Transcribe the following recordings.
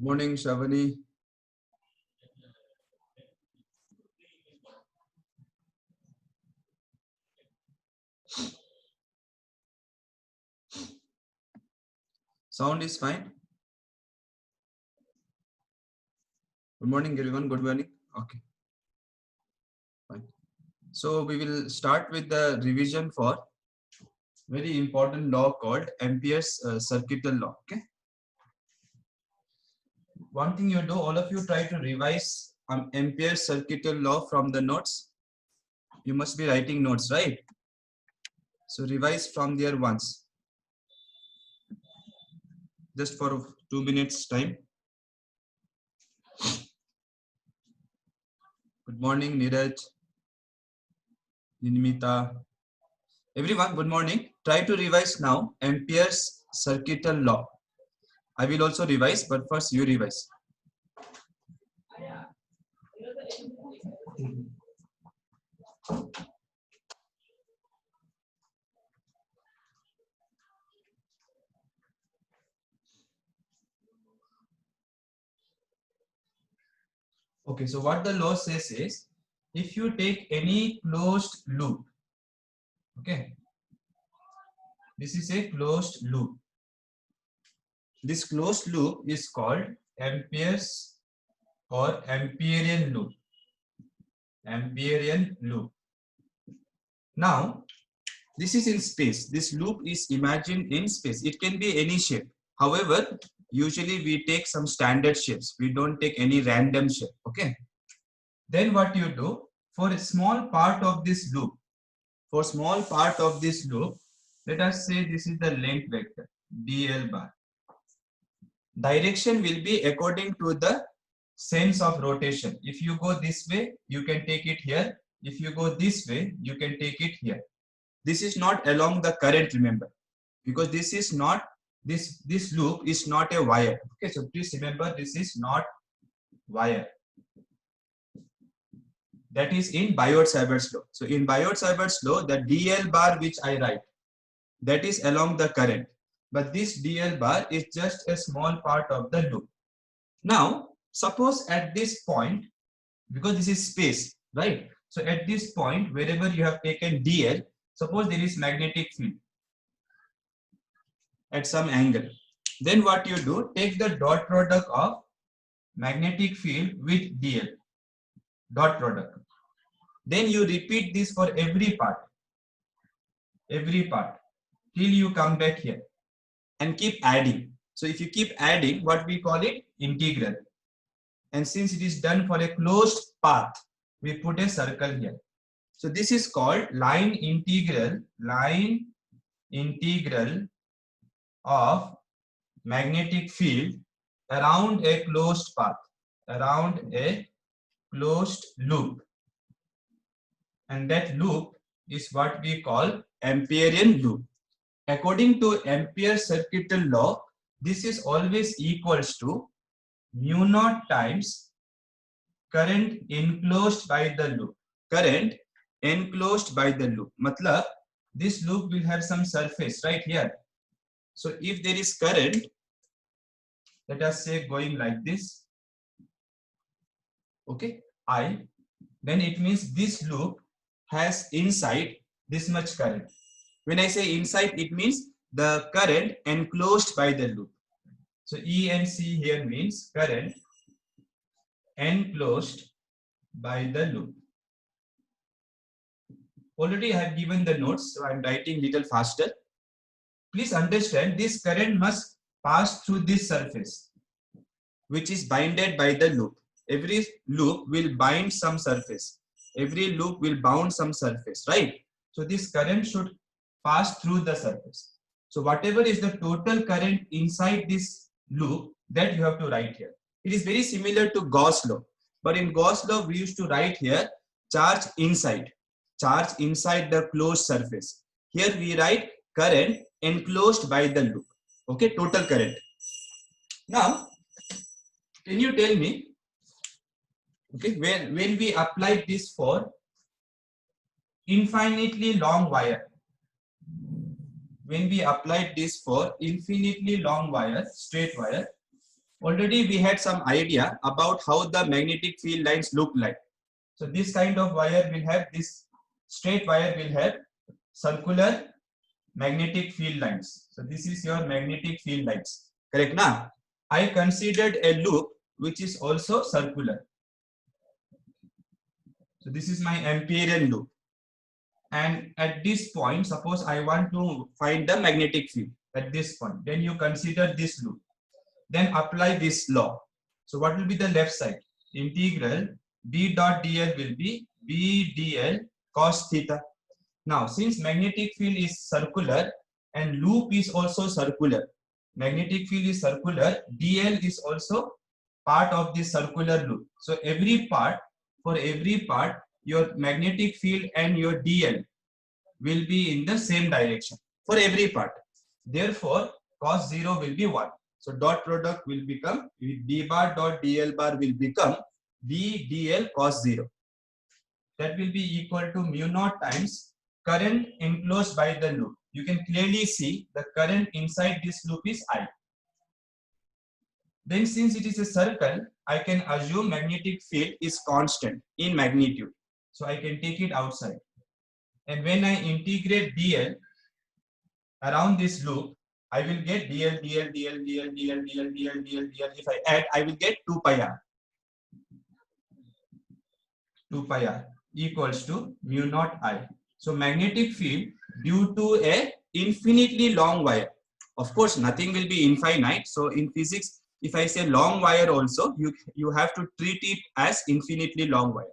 Morning, Shavani. Sound is fine. Good morning, everyone. Good morning. Okay, fine. So we will start with the revision for very important law called Ampere's circuital law. Okay. One thing you do, all of you try to revise Ampere's circuital law from the notes. You must be writing notes, right? So revise from there once, just for 2 minutes time. Good morning, Neeraj, Nimita. Everyone, good morning. Try to revise now Ampere's circuital law. I will also revise, but first you revise. Okay, so what the law says is, if you take any closed loop, okay, this is a closed loop. This closed loop is called Ampere's or Amperian loop. Amperian loop. Now, this is in space. This loop is imagined in space. It can be any shape. However, usually we take some standard shapes. We don't take any random shape. Okay. Then what you do, for a small part of this loop, let us say this is the length vector dl bar. Direction will be according to the sense of rotation. If you go this way, you can take it here. If you go this way, you can take it here. This is not along the current, remember, because this is not, this loop is not a wire. Okay, so please remember, this is not wire. That is in Biot-Savart's law. So in Biot-Savart's law, the dl bar which I write, that is along the current, but this dl bar is just a small part of the loop. Now suppose at this point, because this is space, right? So at this point, wherever you have taken dl, suppose there is magnetic field at some angle. Then what you do, take the dot product of magnetic field with dl, dot product. Then you repeat this for every part till you come back here and keep adding. So if you keep adding, what we call it, integral. And since it is done for a closed path, we put a circle here. So this is called line integral of magnetic field around a closed path, around a closed loop. And that loop is what we call Amperian loop. According to Ampere's circuital law, this is always equals to mu naught times current enclosed by the loop. Current enclosed by the loop. Matlab, this loop will have some surface right here. So if there is current, let us say going like this, okay, I, then it means this loop has inside this much current. When I say inside, it means the current enclosed by the loop. So E and C here means current enclosed by the loop. Already I have given the notes, so I am writing little faster. Please understand, this current must pass through this surface, which is bounded by the loop. Every loop will bind some surface. Every loop will bound some surface, right? So this current should pass through the surface. So whatever is the total current inside this loop, that you have to write here. It is very similar to Gauss law, but in Gauss law we used to write here charge inside the closed surface. Here we write current enclosed by the loop. Okay, total current. Now, can you tell me, okay, when we applied this for infinitely long wire, when we applied this for infinitely long wire, straight wire, already we had some idea about how the magnetic field lines look like. So this kind of wire will have, this straight wire will have circular magnetic field lines. So this is your magnetic field lines. Correct now? I considered a loop which is also circular. So this is my Amperian loop. And at this point, suppose I want to find the magnetic field at this point. Then you consider this loop. Then apply this law. So what will be the left side? Integral B dot dl will be B dl cos theta. Now, since magnetic field is circular and loop is also circular, magnetic field is circular, dl is also part of this circular loop. So for every part, your magnetic field and your dl will be in the same direction for every part. Therefore, cos 0 will be 1. So dot product will become d bar dot dl bar will become b dl cos 0. That will be equal to mu naught times current enclosed by the loop. You can clearly see the current inside this loop is I. Then since it is a circle, I can assume magnetic field is constant in magnitude. So I can take it outside. And when I integrate dl around this loop, I will get dl, dl, dl, dl, dl, dl, dl, dl, dl. If I add, I will get 2 pi r. 2 pi r equals to mu naught I. So magnetic field due to a infinitely long wire. Of course, nothing will be infinite. So in physics, if I say long wire also, you have to treat it as infinitely long wire.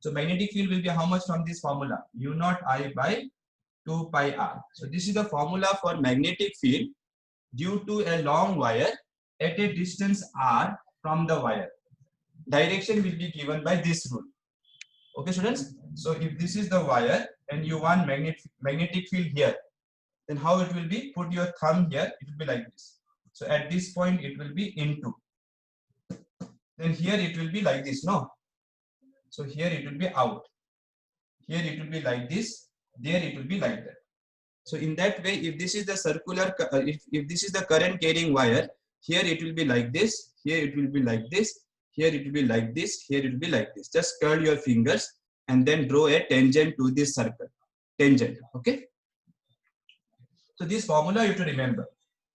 So magnetic field will be how much from this formula? Mu naught I by 2 pi r. So this is the formula for magnetic field due to a long wire at a distance r from the wire. Direction will be given by this rule. Okay, students. So if this is the wire and you want magnetic field here, then how it will be? Put your thumb here. It will be like this. So at this point, it will be into. Then here it will be like this. No. So here it will be out. Here it will be like this. There it will be like that. So in that way, if this is the circular, if this is the current carrying wire, here it will be like this. Here it will be like this. Here it will be like this. Here it will be like this. Just curl your fingers and then draw a tangent to this circle. Tangent. Okay. So this formula you have to remember.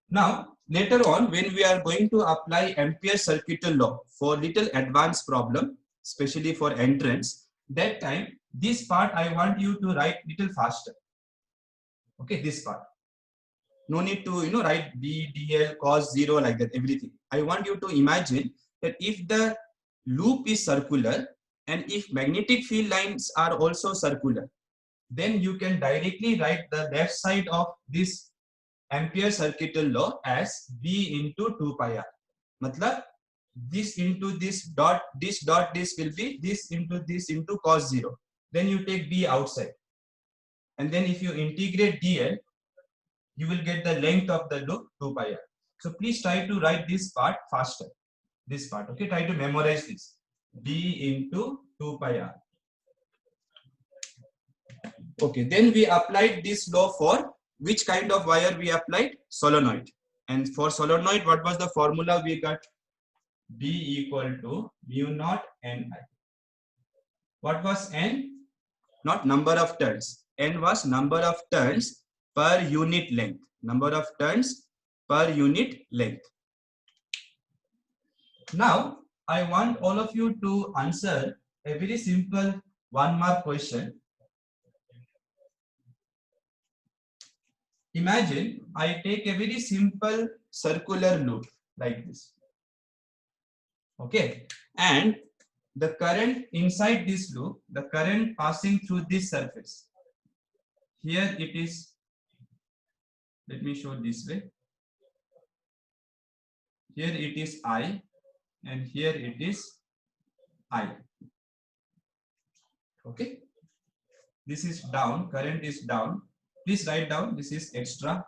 Now later on, when we are going to apply Ampere's circuital law for little advanced problem, especially for entrance, that time this part I want you to write little faster. Okay, this part. No need to write b dl cos 0 like that, everything. I want you to imagine that if the loop is circular and if magnetic field lines are also circular, then you can directly write the left side of this Ampere circuital law as b into 2 pi r. Matlab this into this dot this will be this into cos 0. Then you take b outside. And then if you integrate dl, you will get the length of the loop 2 pi r. So please try to write this part faster. This part, okay? Try to memorize this. B into 2 pi r. Okay, then we applied this law for which kind of wire we applied? Solenoid. And for solenoid, what was the formula we got? B equal to mu naught Ni. What was N? Not number of turns. N was number of turns per unit length. Number of turns per unit length. Now, I want all of you to answer a very simple 1 mark question. Imagine I take a very simple circular loop like this. Okay. And the current inside this loop, the current passing through this surface. Here it is. Let me show this way. Here it is I. And here it is I. Okay. This is down. Current is down. Please write down. This is extra.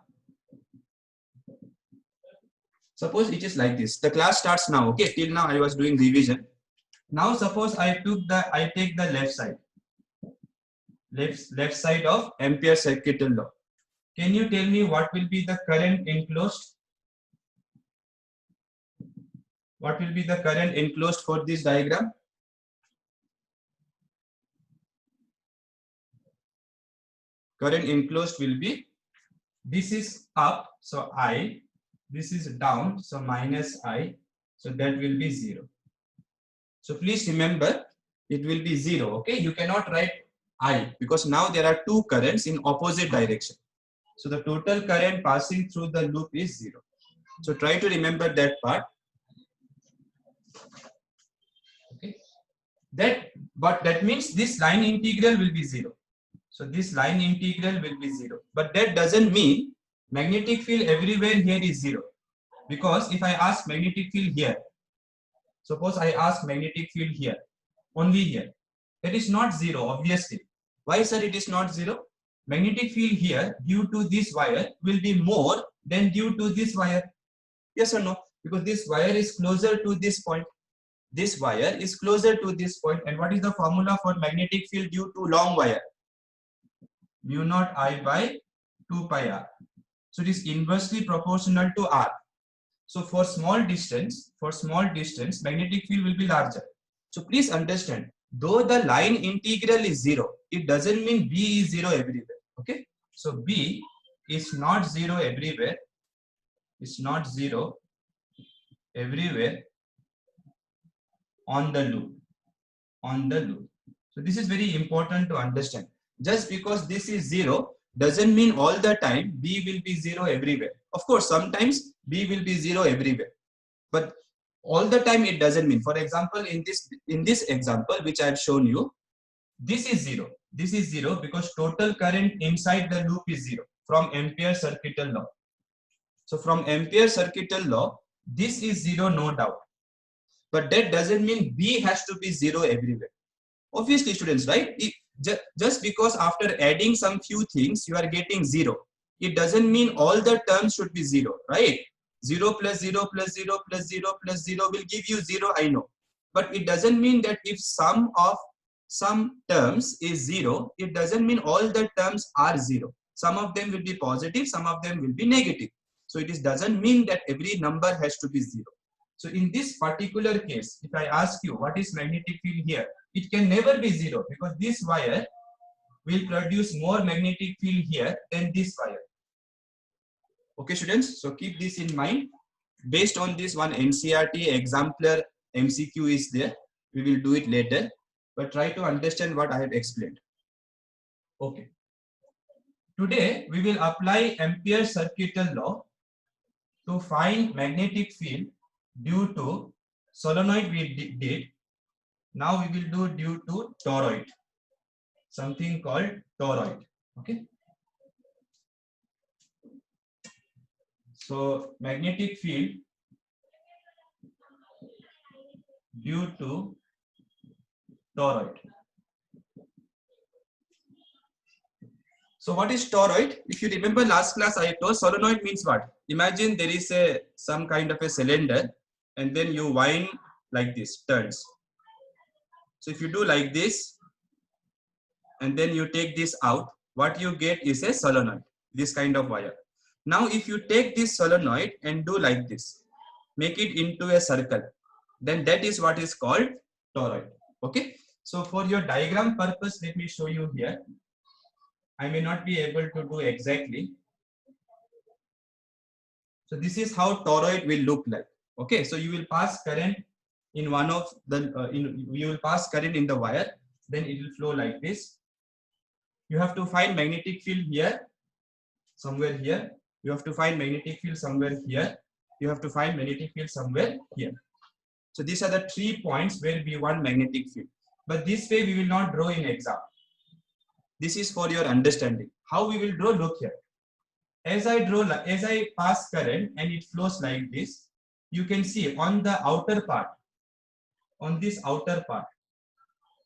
Suppose it is like this. The class starts now. Okay. Till now I was doing revision. Now suppose I take the left side. Left side of Ampere circuital law. Can you tell me what will be the current enclosed? What will be the current enclosed for this diagram? Current enclosed will be, this is up, so I, this is down, so minus I, so that will be 0. So please remember, it will be 0, okay? You cannot write I, because now there are two currents in opposite direction. So the total current passing through the loop is 0. So try to remember that part. Okay. But that means this line integral will be 0. So this line integral will be 0. But that doesn't mean magnetic field everywhere here is 0. Because if I ask magnetic field here, suppose I ask magnetic field here, only here, that is not 0, obviously. Why, sir, it is not 0? Magnetic field here due to this wire will be more than due to this wire. Yes or no? Because this wire is closer to this point. This wire is closer to this point. And what is the formula for magnetic field due to long wire? Mu naught I by 2 pi r. So it is inversely proportional to r. So for small distance, magnetic field will be larger. So please understand, though the line integral is 0, it doesn't mean B is 0 everywhere. Okay. So B is not 0 everywhere. It's not 0 everywhere on the loop. So this is very important to understand. Just because this is 0 doesn't mean all the time B will be 0 everywhere. Of course, sometimes B will be 0 everywhere, but all the time it doesn't mean. For example, in this example which I have shown you, this is 0. This is 0 because total current inside the loop is 0 from Ampere circuital law. So from Ampere circuital law, this is 0, no doubt. But that doesn't mean B has to be 0 everywhere. Obviously, students, right? Just because after adding some few things you are getting 0, it doesn't mean all the terms should be 0, right? 0 plus 0 plus 0 plus 0 plus 0 will give you 0, I know. But it doesn't mean that if sum of some terms is 0, it doesn't mean all the terms are 0. Some of them will be positive, some of them will be negative. So it doesn't mean that every number has to be 0. So in this particular case, if I ask you what is magnetic field here, it can never be 0 because this wire will produce more magnetic field here than this wire. Okay, students, so keep this in mind. Based on this one NCERT exemplar MCQ is there. We will do it later, but try to understand what I have explained. Okay. Today we will apply Ampere circuital law to find magnetic field due to solenoid we did. Now we will do due to toroid, something called toroid. Okay. So magnetic field due to toroid. So what is toroid? If you remember last class I told solenoid means what? Imagine there is some kind of a cylinder and then you wind like this, turns. So if you do like this and then you take this out, what you get is a solenoid, this kind of wire. Now if you take this solenoid and do like this, make it into a circle, then that is what is called toroid. Okay. So for your diagram purpose, let me show you here. I may not be able to do exactly. So this is how toroid will look like. Okay. So you will pass current in one of the, you will pass current in the wire, then it will flow like this. You have to find magnetic field here, somewhere here. You have to find magnetic field somewhere here. You have to find magnetic field somewhere here. So these are the 3 points where we want magnetic field. But this way we will not draw in exam. This is for your understanding. How we will draw, look here. As I pass current and it flows like this, you can see on the outer part, on this outer part,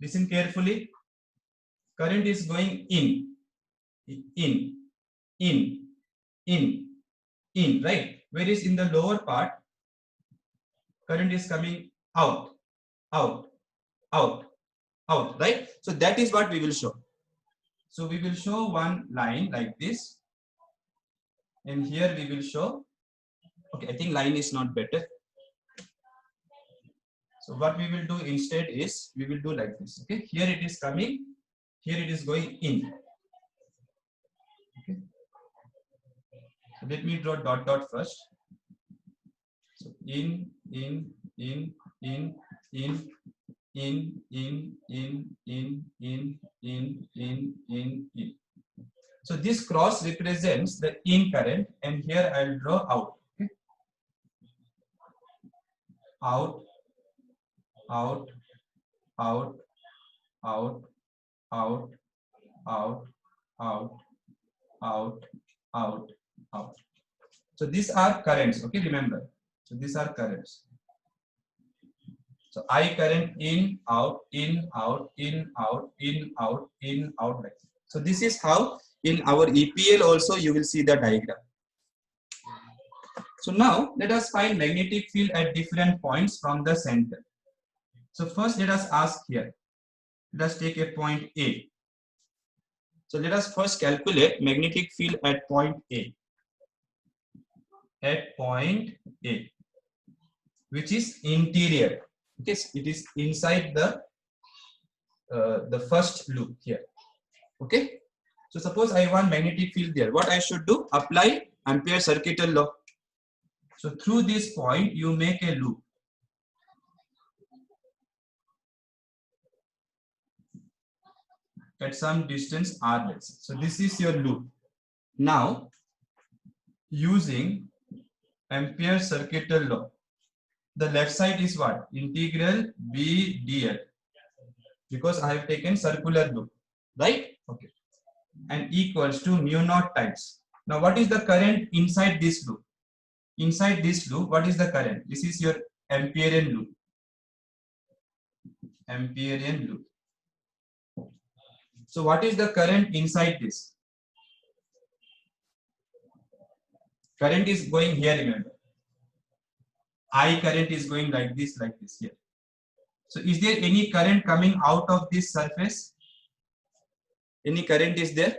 listen carefully, current is going in, right? Whereas in the lower part, current is coming out, right? So that is what we will show. So we will show one line like this, and here we will show, okay, I think line is not better. So what we will do instead is we will do like this. Okay, here it is coming, here it is going in. Okay, so let me draw dot dot first. So in, in, in, in, in, in, in, in, in, in, in, in. So this cross represents the in current, and here I'll draw out. Okay? Out, out, out, out, out, out, out, out, out, out. So these are currents. Okay, remember. So these are currents. So I current in, out, in, out, in, out, in, out, in, out. Like that. So this is how in our EPL also you will see the diagram. So now let us find magnetic field at different points from the center. So first let us ask here. Let us take a point A. So let us first calculate magnetic field at point A. At point A, which is interior. Okay, it is inside the first loop here. Okay. So suppose I want magnetic field there. What I should do? Apply Ampere circuital law. So through this point, you make a loop. At some distance r, let's say. So this is your loop. Now, using Ampere circuital law, the left side is what? Integral B dl. Because I have taken circular loop, right? Okay. And equals to mu naught times. Now, what is the current inside this loop? Inside this loop, what is the current? This is your Amperian loop. Amperian loop. So what is the current inside this? Current is going here, remember. I current is going like this here. So is there any current coming out of this surface? Any current is there?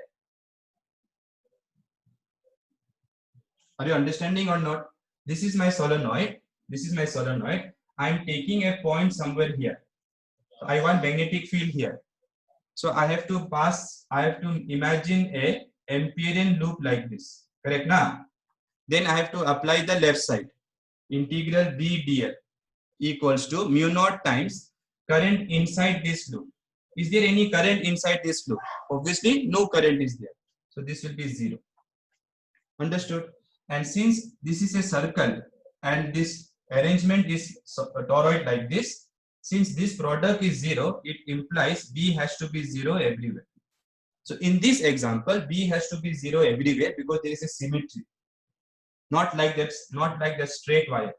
Are you understanding or not? This is my solenoid. This is my solenoid. I am taking a point somewhere here. So I want magnetic field here. So I have to imagine a Amperian loop like this. Correct now? Then I have to apply the left side. Integral B dl equals to mu naught times current inside this loop. Is there any current inside this loop? Obviously, no current is there. So this will be 0. Understood? And since this is a circle and this arrangement is a toroid like this, since this product is 0, it implies B has to be 0 everywhere. So in this example, B has to be 0 everywhere because there is a symmetry. Not like the straight wire.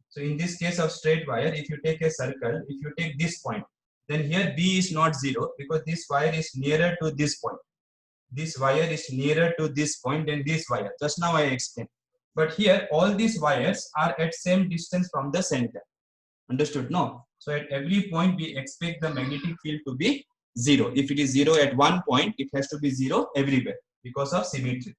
So in this case of straight wire, if you take a circle, if you take this point, then here B is not 0 because this wire is nearer to this point. This wire is nearer to this point than this wire. Just now I explained. But here all these wires are at same distance from the center. Understood? No. So at every point we expect the magnetic field to be 0. If it is 0 at one point, it has to be 0 everywhere because of symmetry.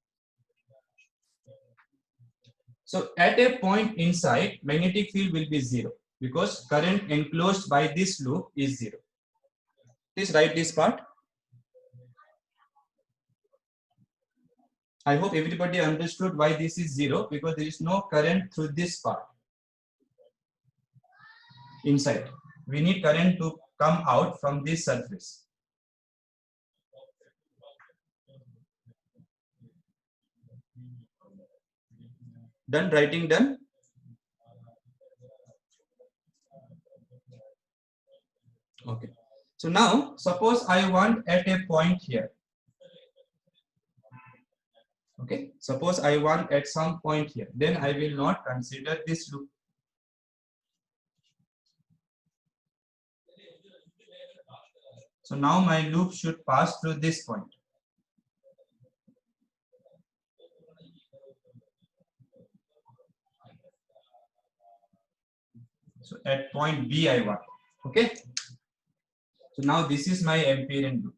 So at a point inside, magnetic field will be 0 because current enclosed by this loop is 0. Please write this part. I hope everybody understood why this is 0 because there is no current through this part inside. We need current to come out from this surface. Done? Writing done? Okay. So now suppose I want at a point here. Okay. Suppose I want at some point here. Then I will not consider this loop. So now my loop should pass through this point. So at point B I want. Okay. So now this is my Amperian loop.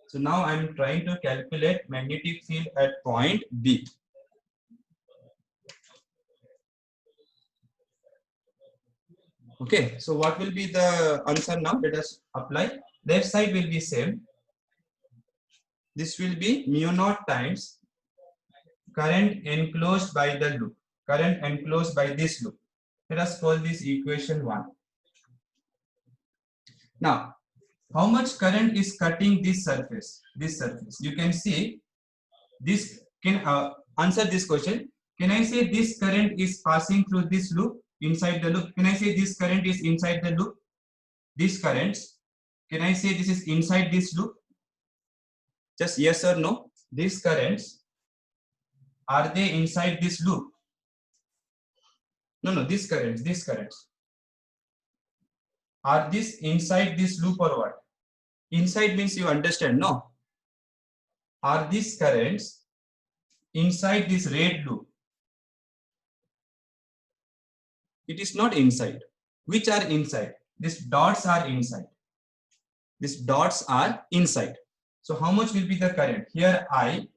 So now I am trying to calculate magnetic field at point B. Okay, so what will be the answer now? Let us apply. Left side will be same. This will be mu naught times current enclosed by the loop. Current enclosed by this loop. Let us call this equation 1. Now, how much current is cutting this surface? This surface. You can see this can answer this question. Can I say this current is passing through this loop inside the loop? Can I say this current is inside the loop? These currents, can I say this is inside this loop? Just yes or no. These currents, are they inside this loop? No, these currents. Are these inside this loop or what? Inside means you understand, no? Are these currents inside this red loop? It is not inside. Which are inside? These dots are inside. These dots are inside. So how much will be the current? Here I,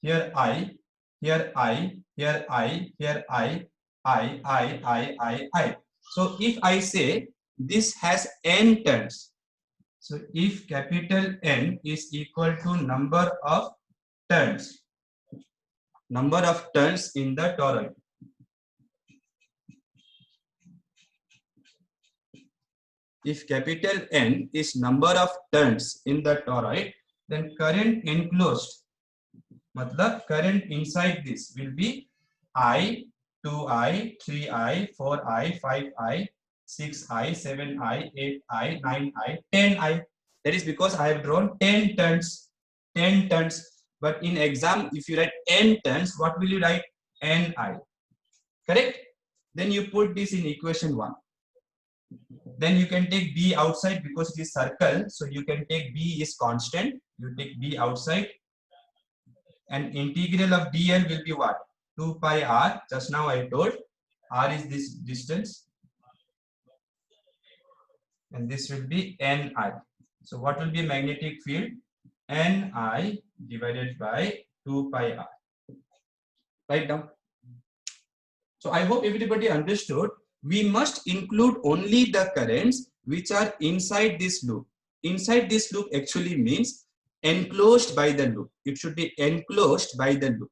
here I, here I, here I, here I. So if I say this has n turns, so if capital N is equal to number of turns in the toroid. If capital N is number of turns in the toroid, then current enclosed, matlab current inside this will be I, 2I, 3I, 4I, 5I, 6I, 7I, 8I, 9I, 10I. That is because I have drawn 10 turns. 10 turns. But in exam, if you write n turns, what will you write? Ni. Correct? Then you put this in equation 1. Then you can take B outside because it is circle. So you can take B is constant. You take B outside. And integral of dl will be what? 2 pi r. Just now I told r is this distance. And this will be Ni. So what will be magnetic field? Ni divided by 2 pi r. Write down. So I hope everybody understood. We must include only the currents which are inside this loop. Inside this loop actually means enclosed by the loop. It should be enclosed by the loop.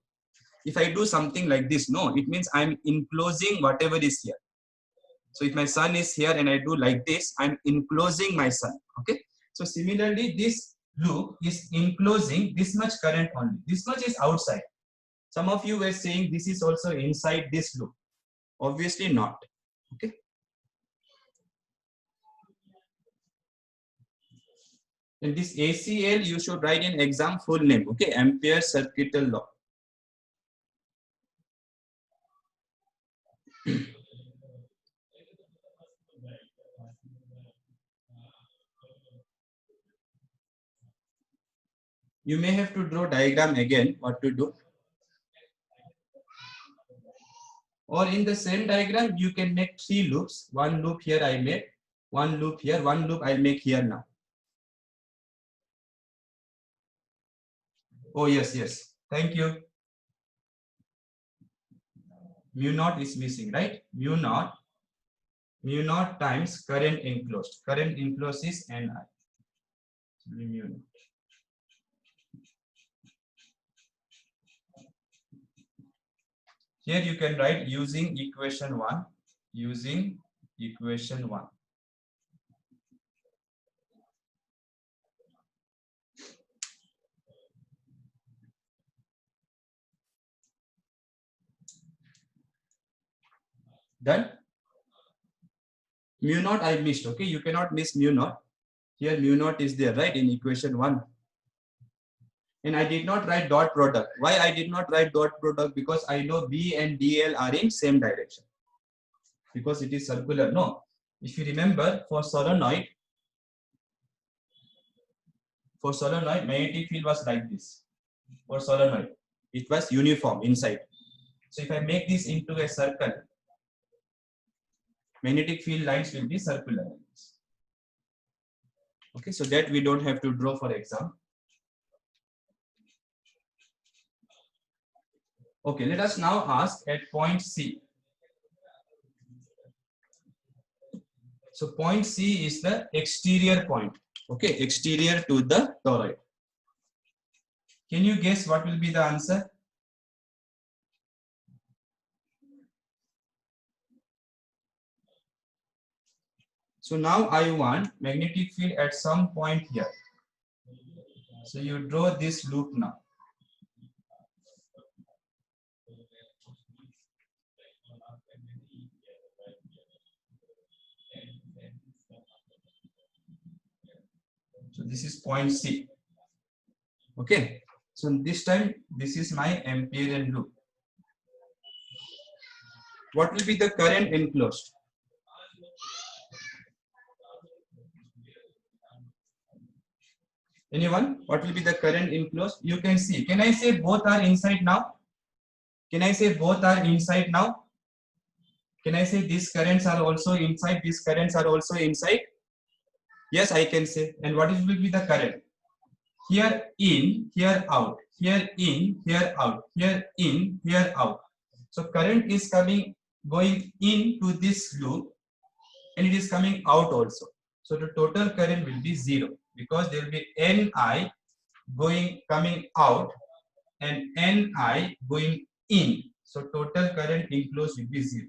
If I do something like this, no, it means I'm enclosing whatever is here. So if my sun is here and I do like this, I'm enclosing my sun. Okay. So similarly, this loop is enclosing this much current only. This much is outside. Some of you were saying this is also inside this loop. Obviously not. Okay. And this ACL you should write in exam full name. Okay. Ampere circuital law. You may have to draw diagram again. What to do? Or in the same diagram, you can make 3 loops. One loop here I made, one loop here, one loop I'll make here now. Oh, yes. Thank you. Mu naught is missing, right? Mu naught times current enclosed. Current enclosed is Ni. Mu naught. Here you can write using equation 1. Using equation 1. Done? Mu naught I missed. Okay, you cannot miss mu naught. Here mu naught is there, right, in equation 1. And I did not write dot product. Why I did not write dot product? Because I know B and DL are in same direction. Because it is circular. No. If you remember, for solenoid, magnetic field was like this. For solenoid, it was uniform inside. So if I make this into a circle, magnetic field lines will be circular. Okay, so that we don't have to draw for exam. Okay, let us now ask at point C. So point C is the exterior point. Okay, exterior to the toroid. Can you guess what will be the answer? So now I want magnetic field at some point here. So you draw this loop now. So this is point C. Okay. So this time, this is my Amperian loop. What will be the current enclosed? Anyone? What will be the current enclosed? You can see. Can I say both are inside now? Can I say both are inside now? Can I say these currents are also inside? These currents are also inside? Yes, I can say. And what will be the current? Here in, here out, here in, here out, here in, here out. So current is going into this loop, and it is coming out also. So the total current will be 0 because there will be Ni coming out and Ni going in. So total current enclosed will be 0.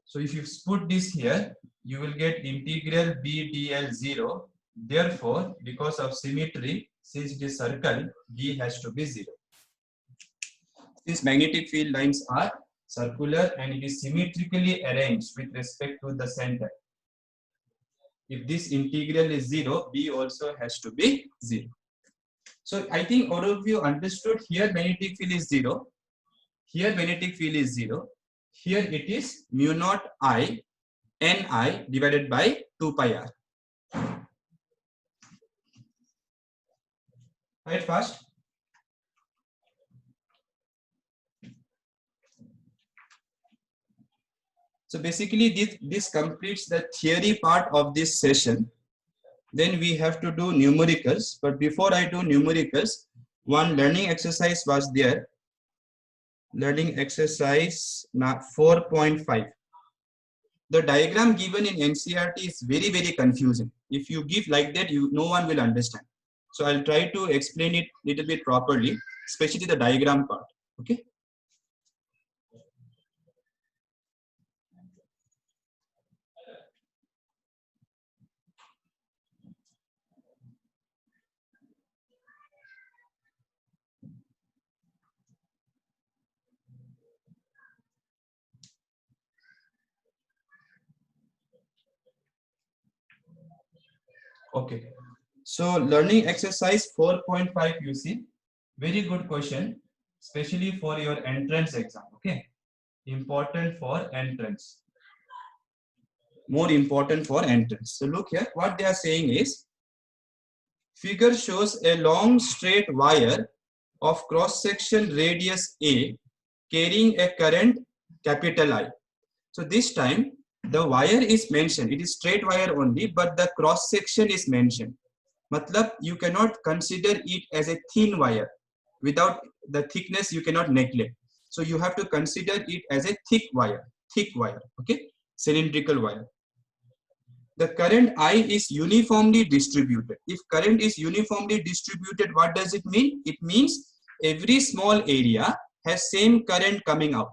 So if you put this here, you will get integral B dl 0. Therefore, because of symmetry, since it is circle, D has to be 0. Since magnetic field lines are circular and it is symmetrically arranged with respect to the center, if this integral is 0, B also has to be 0. So I think all of you understood. Here magnetic field is 0. Here magnetic field is 0. Here it is mu naught I Ni divided by 2 pi r. Right, fast. So basically this completes the theory part of this session. Then we have to do numericals. But before I do numericals, one learning exercise was there. Learning exercise 4.5. The diagram given in NCERT is very, very confusing. If you give like that, no one will understand. So I'll try to explain it a little bit properly, especially the diagram part. Okay. Okay. So learning exercise 4.5, you see, very good question, especially for your entrance exam. Okay. Important for entrance. More important for entrance. So look here, what they are saying is, figure shows a long straight wire of cross section radius A carrying a current capital I. So this time the wire is mentioned. It is straight wire only, but the cross section is mentioned. Matlab, you cannot consider it as a thin wire. Without the thickness, you cannot neglect. So you have to consider it as a thick wire, okay, cylindrical wire. The current I is uniformly distributed. If current is uniformly distributed, what does it mean? It means every small area has same current coming out.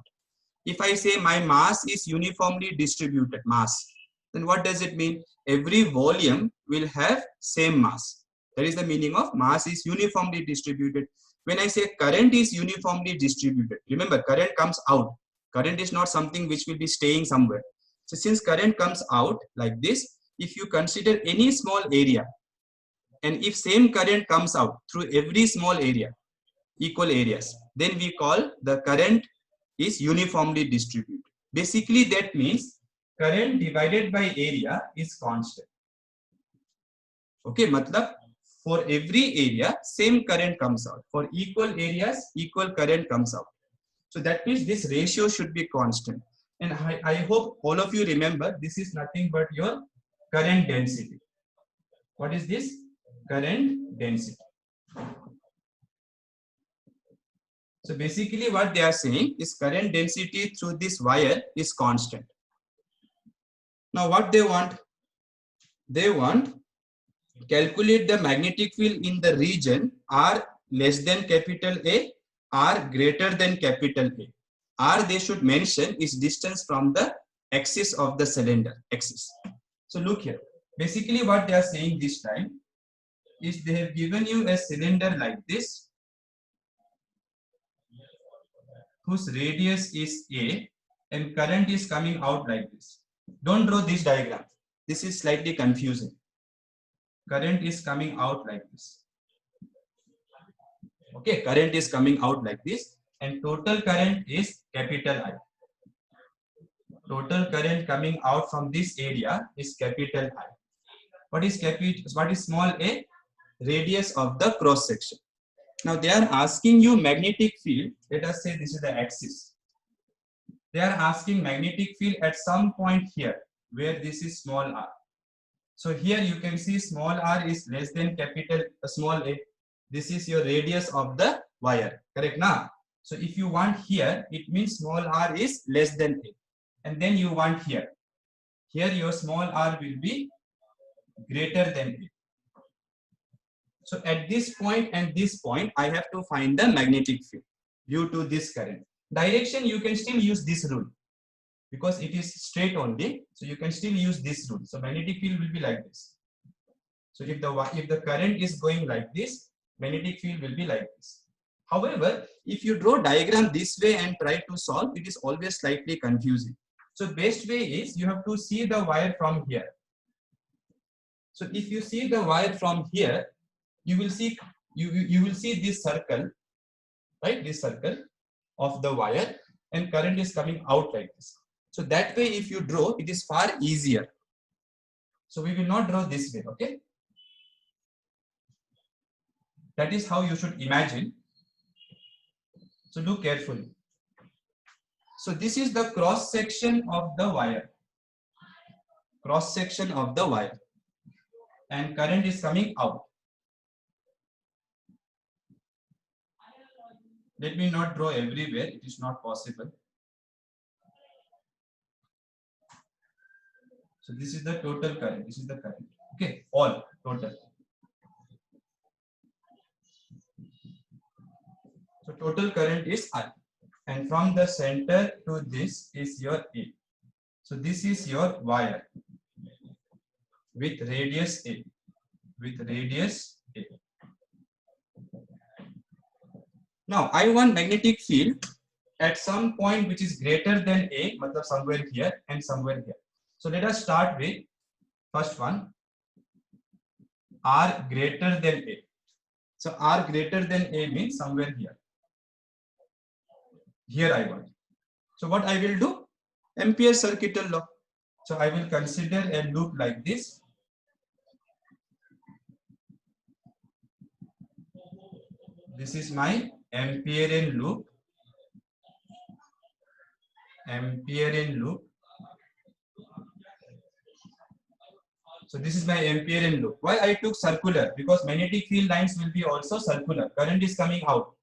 If I say my mass is uniformly distributed, then what does it mean? Every volume will have same mass. That is the meaning of mass is uniformly distributed. When I say current is uniformly distributed, remember current comes out. Current is not something which will be staying somewhere. So since current comes out like this, if you consider any small area, and if same current comes out through every small area, equal areas, then we call the current is uniformly distributed. Basically, that means current divided by area is constant. Okay, matlab for every area, same current comes out. For equal areas, equal current comes out. So that means this ratio should be constant. And I hope all of you remember, this is nothing but your current density. What is this? Current density. So basically what they are saying is current density through this wire is constant. Now what they want? They want calculate the magnetic field in the region R less than capital A, R greater than capital A. R they should mention is distance from the axis of the cylinder, axis. So look here. Basically what they are saying this time is they have given you a cylinder like this whose radius is A and current is coming out like this. Don't draw this diagram. This is slightly confusing. Current is coming out like this. Okay, current is coming out like this and total current is capital I. Total current coming out from this area is capital I. What is small a? Radius of the cross section. Now they are asking you magnetic field. Let us say this is the axis. They are asking magnetic field at some point here where this is small r. So here you can see small r is less than capital small a. This is your radius of the wire. Correct now? So if you want here, it means small r is less than a. And then you want here. Here your small r will be greater than a. So at this point and this point, I have to find the magnetic field due to this current. Direction, you can still use this rule because it is straight only. So you can still use this rule. So magnetic field will be like this. So if the current is going like this, magnetic field will be like this. However, if you draw diagram this way and try to solve, it is always slightly confusing. So best way is you have to see the wire from here. So if you see the wire from here, you will see this circle, right? This circle of the wire and current is coming out like this. So that way, if you draw, it is far easier. So we will not draw this way, okay? That is how you should imagine. So look carefully. So this is the cross section of the wire. Cross section of the wire. And current is coming out. Let me not draw everywhere. It is not possible. So this is the total current. This is the current. Okay, all total. So total current is I. And from the center to this is your A. So this is your wire with radius A. With radius A. Now I want magnetic field at some point which is greater than A, matlab somewhere here and somewhere here. So let us start with first one, R greater than A. So R greater than A means somewhere here. Here I want. So what I will do? Ampere's circuital law. So I will consider a loop like this. This is my Amperean loop. Amperean loop. So this is my Amperean loop. Why I took circular? Because magnetic field lines will be also circular. Current is coming out.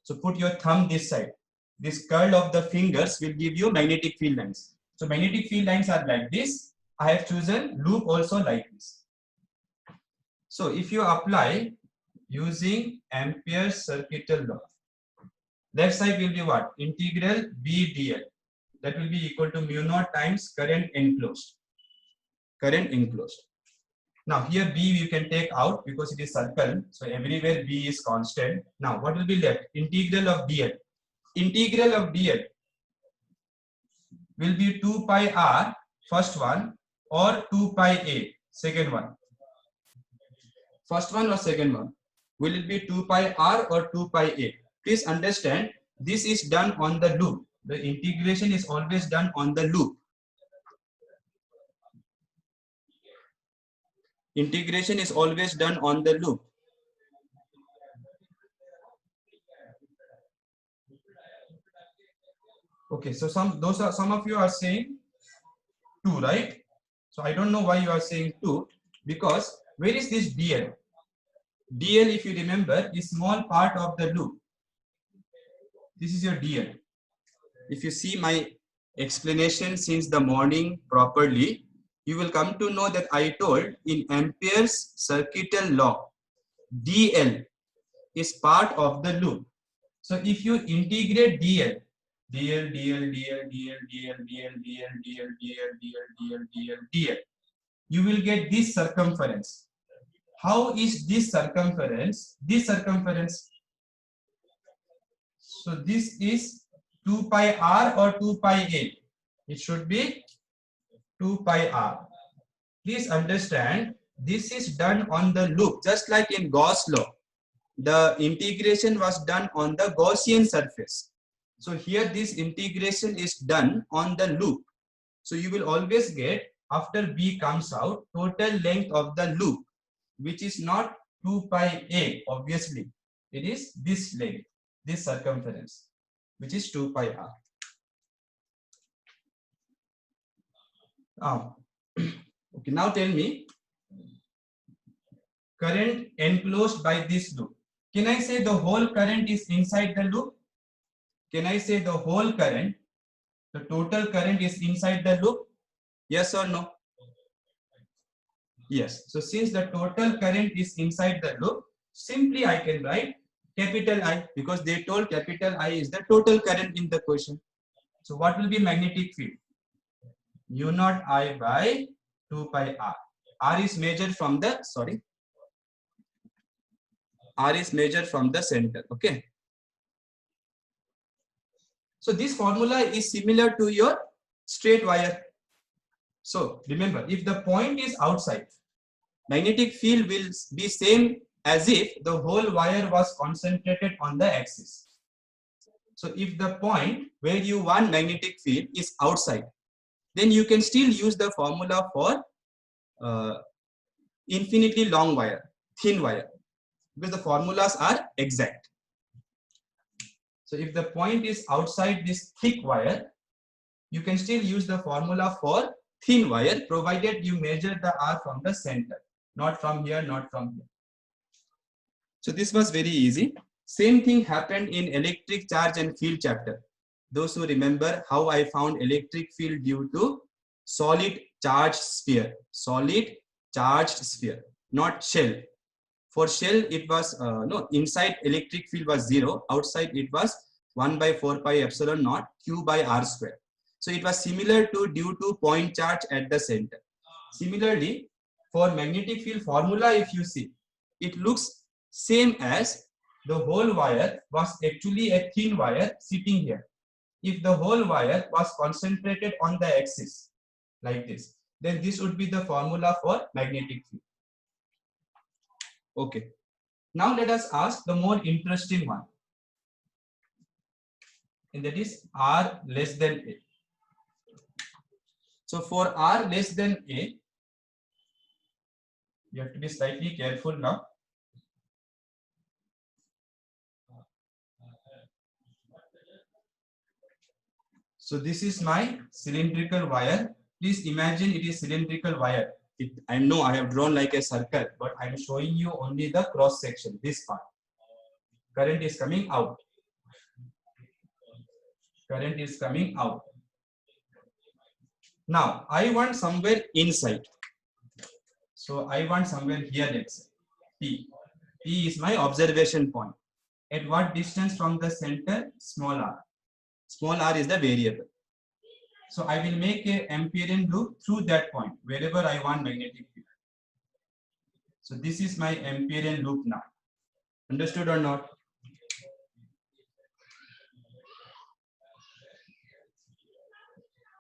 So put your thumb this side. This curl of the fingers will give you magnetic field lines. So magnetic field lines are like this. I have chosen loop also like this. So if you apply using Ampere's circuital law, left side will be what? Integral B dl. That will be equal to mu naught times current enclosed. Current enclosed. Now here B you can take out because it is circle. So everywhere B is constant. Now what will be left? Integral of dl. Integral of dl will be 2 pi r first one or 2 pi a second one. First one or second one? Will it be 2 pi r or 2 pi a? Please understand this is done on the loop. The integration is always done on the loop. Integration is always done on the loop. Okay, so some of you are saying 2, right? So I don't know why you are saying 2 because where is this dl? dl, if you remember, is small part of the loop. This is your dl. If you see my explanation since the morning properly, you will come to know that I told in Ampere's circuital law, dl is part of the loop. So if you integrate dl, you will get this circumference. How is this circumference? This circumference. So this is 2 pi r or 2 pi a. It should be 2 pi r. Please understand, this is done on the loop, just like in Gauss law. The integration was done on the Gaussian surface. So here this integration is done on the loop. So you will always get, after B comes out, total length of the loop, which is not 2 pi a, obviously. It is this length, this circumference, which is 2 pi r. Okay, now tell me, current enclosed by this loop. Can I say the whole current is inside the loop? Can I say the whole current, the total current is inside the loop? Yes or no? Yes. So since the total current is inside the loop, simply I can write capital I, because they told capital I is the total current in the question. So what will be magnetic field? U naught I by 2 pi r. R is measured from the, R is measured from the center. Okay. So this formula is similar to your straight wire. So remember, if the point is outside, magnetic field will be same as if the whole wire was concentrated on the axis. So if the point where you want magnetic field is outside, then you can still use the formula for infinitely long wire, thin wire, because the formulas are exact. So if the point is outside this thick wire, you can still use the formula for thin wire, provided you measure the R from the center, not from here, not from here. So this was very easy. Same thing happened in electric charge and field chapter. Those who remember how I found electric field due to solid charged sphere, not shell. For shell, it was no, inside electric field was 0, outside it was 1 by 4 pi epsilon naught q by r square. So it was similar to due to point charge at the center. Similarly, for magnetic field formula, if you see, it looks same as the whole wire was actually a thin wire sitting here. If the whole wire was concentrated on the axis like this, then this would be the formula for magnetic field. Okay. Now let us ask the more interesting one, and that is R less than A. So for R less than A, you have to be slightly careful now. So this is my cylindrical wire. Please imagine it is cylindrical wire. I know I have drawn like a circle, but I am showing you only the cross section, this part. Current is coming out. Current is coming out. Now I want somewhere inside. So I want somewhere here, let's say P. P is my observation point. At what distance from the center? Small r. Small r is the variable. So I will make a Amperian loop through that point, wherever I want magnetic field. So this is my Amperian loop now. Understood or not?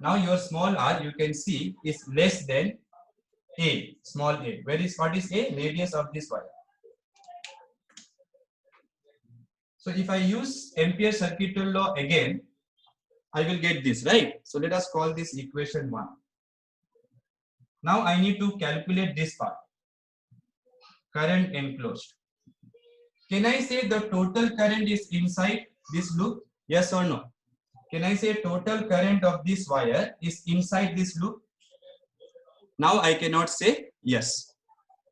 Now your small r, you can see, is less than A, small a. What is A? Radius of this wire. So if I use Ampere's circuital law again, I will get this, right? So let us call this equation 1. Now I need to calculate this part. Current enclosed. Can I say the total current is inside this loop? Yes or no? Can I say total current of this wire is inside this loop? Now I cannot say yes.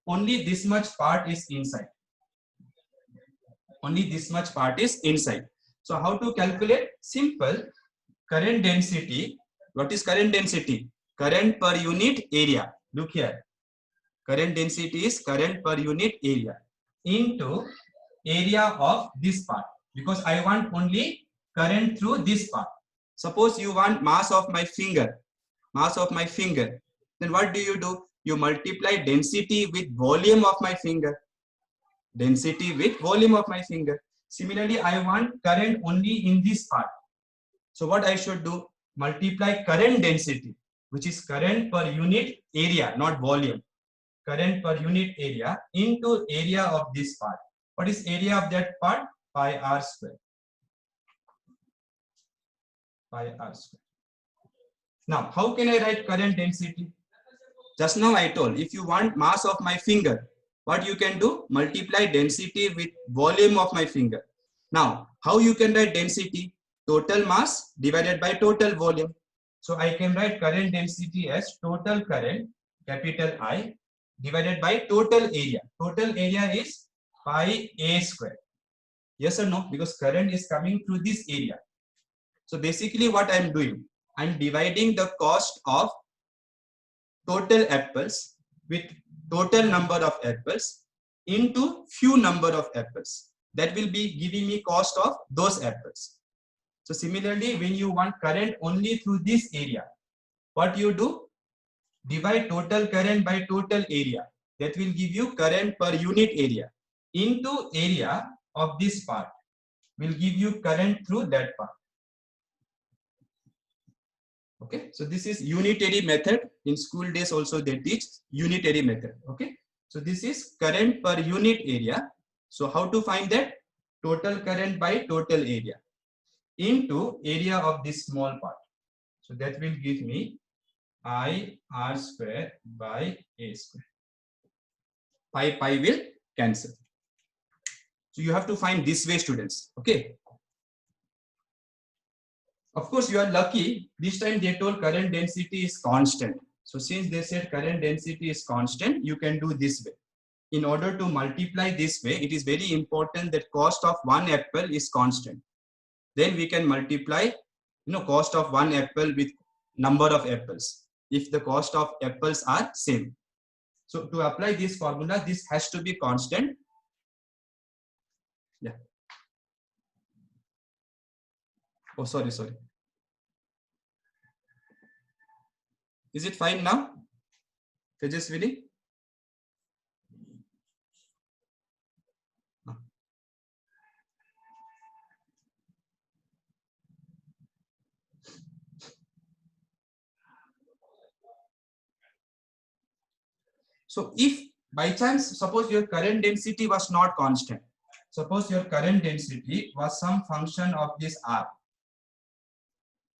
Only this much part is inside. Only this much part is inside. So how to calculate? Simple. Current density What is current density? Current per unit area. Look here. Current density is current per unit area into area of this part, because I want only current through this part. Suppose you want mass of my finger, then what do? You multiply density with volume of my finger. Similarly, I want current only in this part. So what I should do? Multiply current density, which is current per unit area, not volume. Current per unit area into area of this part. What is area of that part? Pi r square. Now, how can I write current density? Just now I told, if you want mass of my finger, what you can do? Multiply density with volume of my finger. Now, how you can write density? Total mass divided by total volume. So I can write current density as total current, capital I, divided by total area. Total area is pi a square. Yes or no? Because current is coming through this area. So basically what I'm doing, I'm dividing the cost of total apples with total number of apples into few number of apples. That will be giving me cost of those apples. So similarly, when you want current only through this area, what you do? Divide total current by total area. That will give you current per unit area into area of this part. Will give you current through that part. Okay, so this is unitary method. In school days also they teach unitary method. Okay, so this is current per unit area. So how to find that? Total current by total area into area of this small part. So that will give me I r square by a square. Pi will cancel. So you have to find this way, students. Okay. Of course, you are lucky. This time they told current density is constant. So since they said current density is constant, you can do this way. In order to multiply this way, it is very important that cost of one apple is constant. Then we can multiply, cost of one apple with number of apples, if the cost of apples are same. So to apply this formula, this has to be constant. Yeah. Oh, sorry. Is it fine now? Tejaswini? So if by chance, suppose your current density was not constant. Suppose your current density was some function of this R.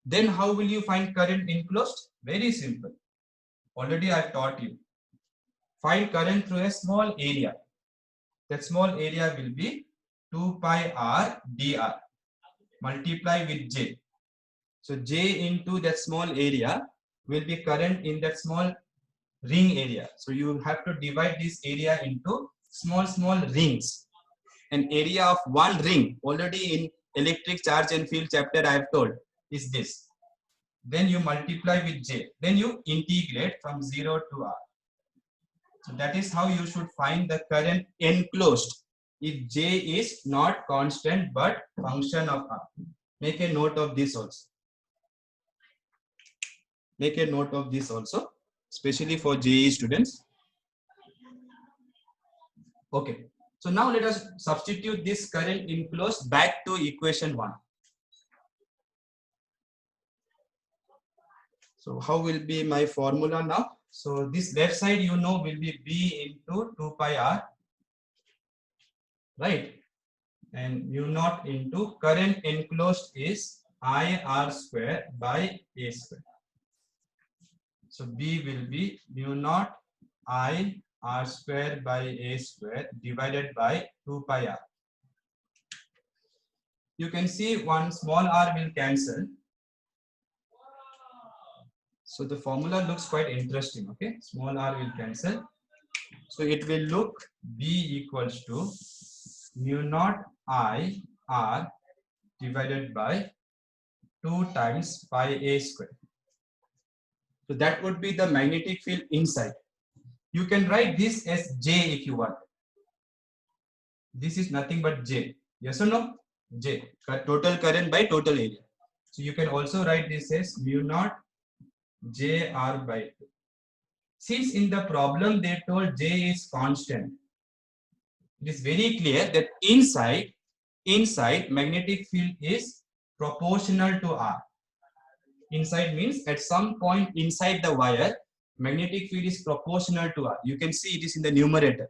Then how will you find current enclosed? Very simple. Already I've taught you. Find current through a small area. That small area will be 2 pi r dr. Multiply with J. So J into that small area will be current in that small ring area. So you have to divide this area into small rings. An area of one ring, already in electric charge and field chapter I have told, is this. Then you multiply with J. Then you integrate from 0 to R. So that is how you should find the current enclosed if J is not constant but function of R. Make a note of this also. Make a note of this also, especially for JEE students. Okay. So now let us substitute this current enclosed back to equation 1. So how will be my formula now? So this left side will be B into 2 pi R, right? And mu naught into current enclosed is I R square by A square. So B will be mu naught I R square by A square divided by 2 pi R. You can see one small r will cancel. So the formula looks quite interesting. Okay, small r will cancel. So it will look B equals to mu naught I R divided by 2 times pi A square. So that would be the magnetic field inside. You can write this as J if you want. This is nothing but J. Yes or no? J. Total current by total area. So you can also write this as mu naught JR by 2. Since in the problem they told J is constant, it is very clear that inside magnetic field is proportional to R. Inside means at some point inside the wire, magnetic field is proportional to R. You can see it is in the numerator.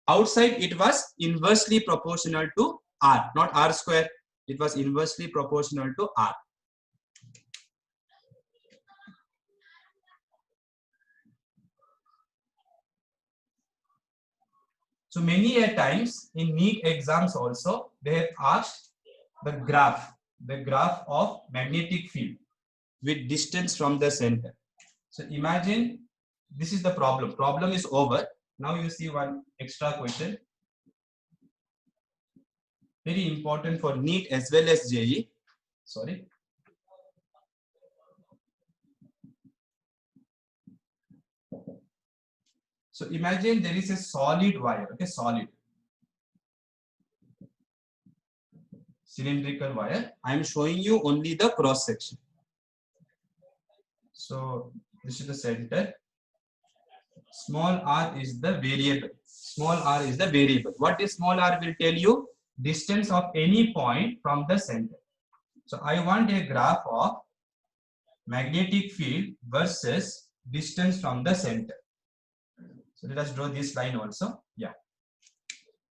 Outside it was inversely proportional to R, not R square. It was inversely proportional to R. So many a times in NEET exams also, they have asked the graph of magnetic field with distance from the center. So imagine this is the problem. Problem is over. Now you see one extra question. Very important for NEET as well as JEE. Sorry. So imagine there is a solid wire, okay, solid. Cylindrical wire. I am showing you only the cross section. So this is the center. Small r is the variable. Small r is the variable. What is small r will tell you? Distance of any point from the center. So I want a graph of magnetic field versus distance from the center. So let us draw this line also. Yeah.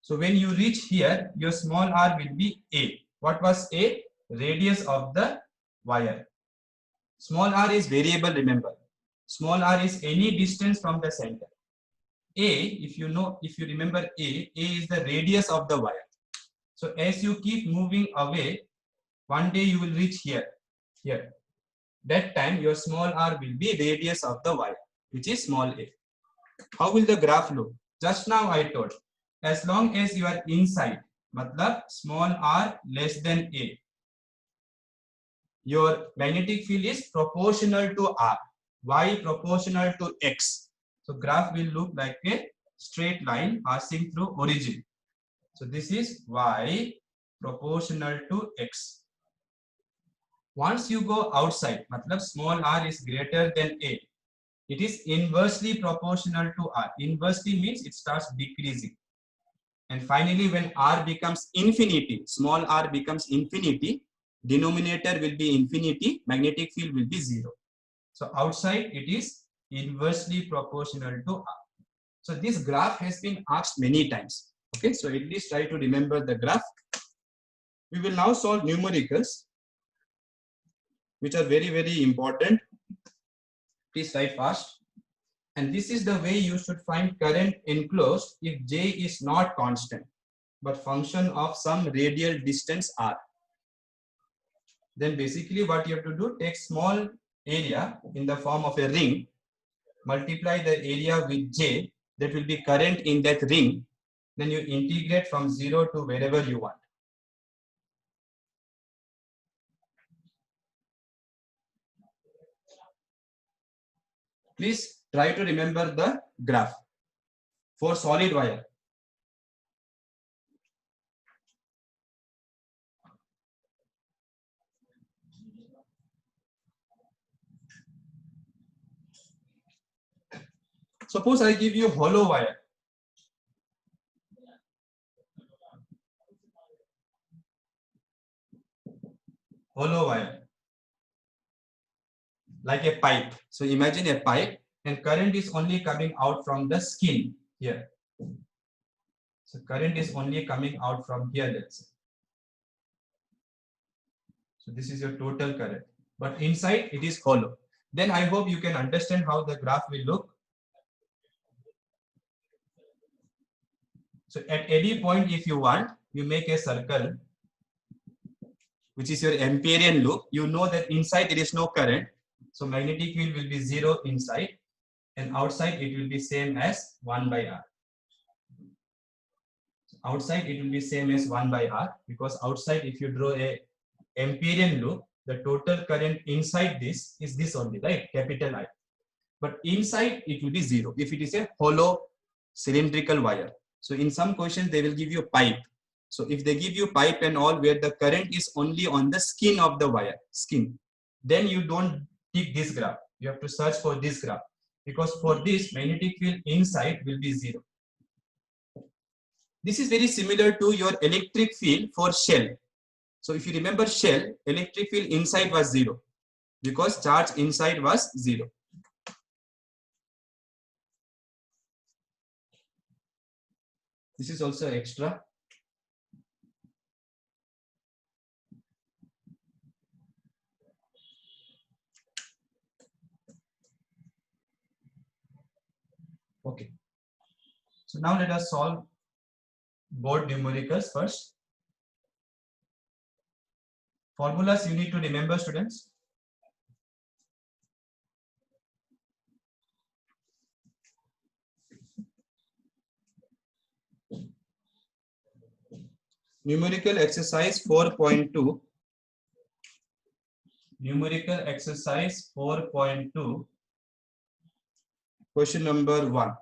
So when you reach here, your small r will be A. What was A? Radius of the wire. Small r is variable, remember. Small r is any distance from the center. A, if you remember A is the radius of the wire. So as you keep moving away, one day you will reach here. That time your small r will be radius of the wire, which is small a. How will the graph look? Just now I told, as long as you are inside, matlab small r less than a, your magnetic field is proportional to r, y proportional to x. So graph will look like a straight line passing through origin. So this is y proportional to x. Once you go outside, matlab small r is greater than a, it is inversely proportional to r. Inversely means it starts decreasing. And finally, when r becomes infinity, small r becomes infinity, denominator will be infinity, magnetic field will be 0. So outside it is inversely proportional to r. So this graph has been asked many times. Okay, so at least try to remember the graph. We will now solve numericals, which are very, very important. Please write fast. And this is the way you should find current enclosed if J is not constant, but function of some radial distance r. Then basically what you have to do, take small area in the form of a ring, multiply the area with J, that will be current in that ring. Then you integrate from 0 to wherever you want. Please try to remember the graph for solid wire. Suppose I give you hollow wire. Hollow wire. Like a pipe. So imagine a pipe and current is only coming out from the skin here. So current is only coming out from here, let's say. So this is your total current. But inside it is hollow. Then I hope you can understand how the graph will look. So at any point, if you want, you make a circle, which is your Amperian loop. You know that inside there is no current. So magnetic field will be 0 inside, and outside it will be same as 1 by r. Outside it will be same as 1 by r, because outside if you draw a Amperian loop, the total current inside this is this only, right? Capital I. But inside it will be 0 if it is a hollow cylindrical wire. So in some questions they will give you pipe. So if they give you pipe and all where the current is only on the skin of the wire, then you don't take this graph. You have to search for this graph, because for this magnetic field inside will be 0. This is very similar to your electric field for shell. So if you remember shell, electric field inside was 0 because charge inside was 0. This is also extra. Okay. So now let us solve board numericals first. Formulas you need to remember, students. Numerical exercise 4.2. Numerical exercise 4.2. Question number 1.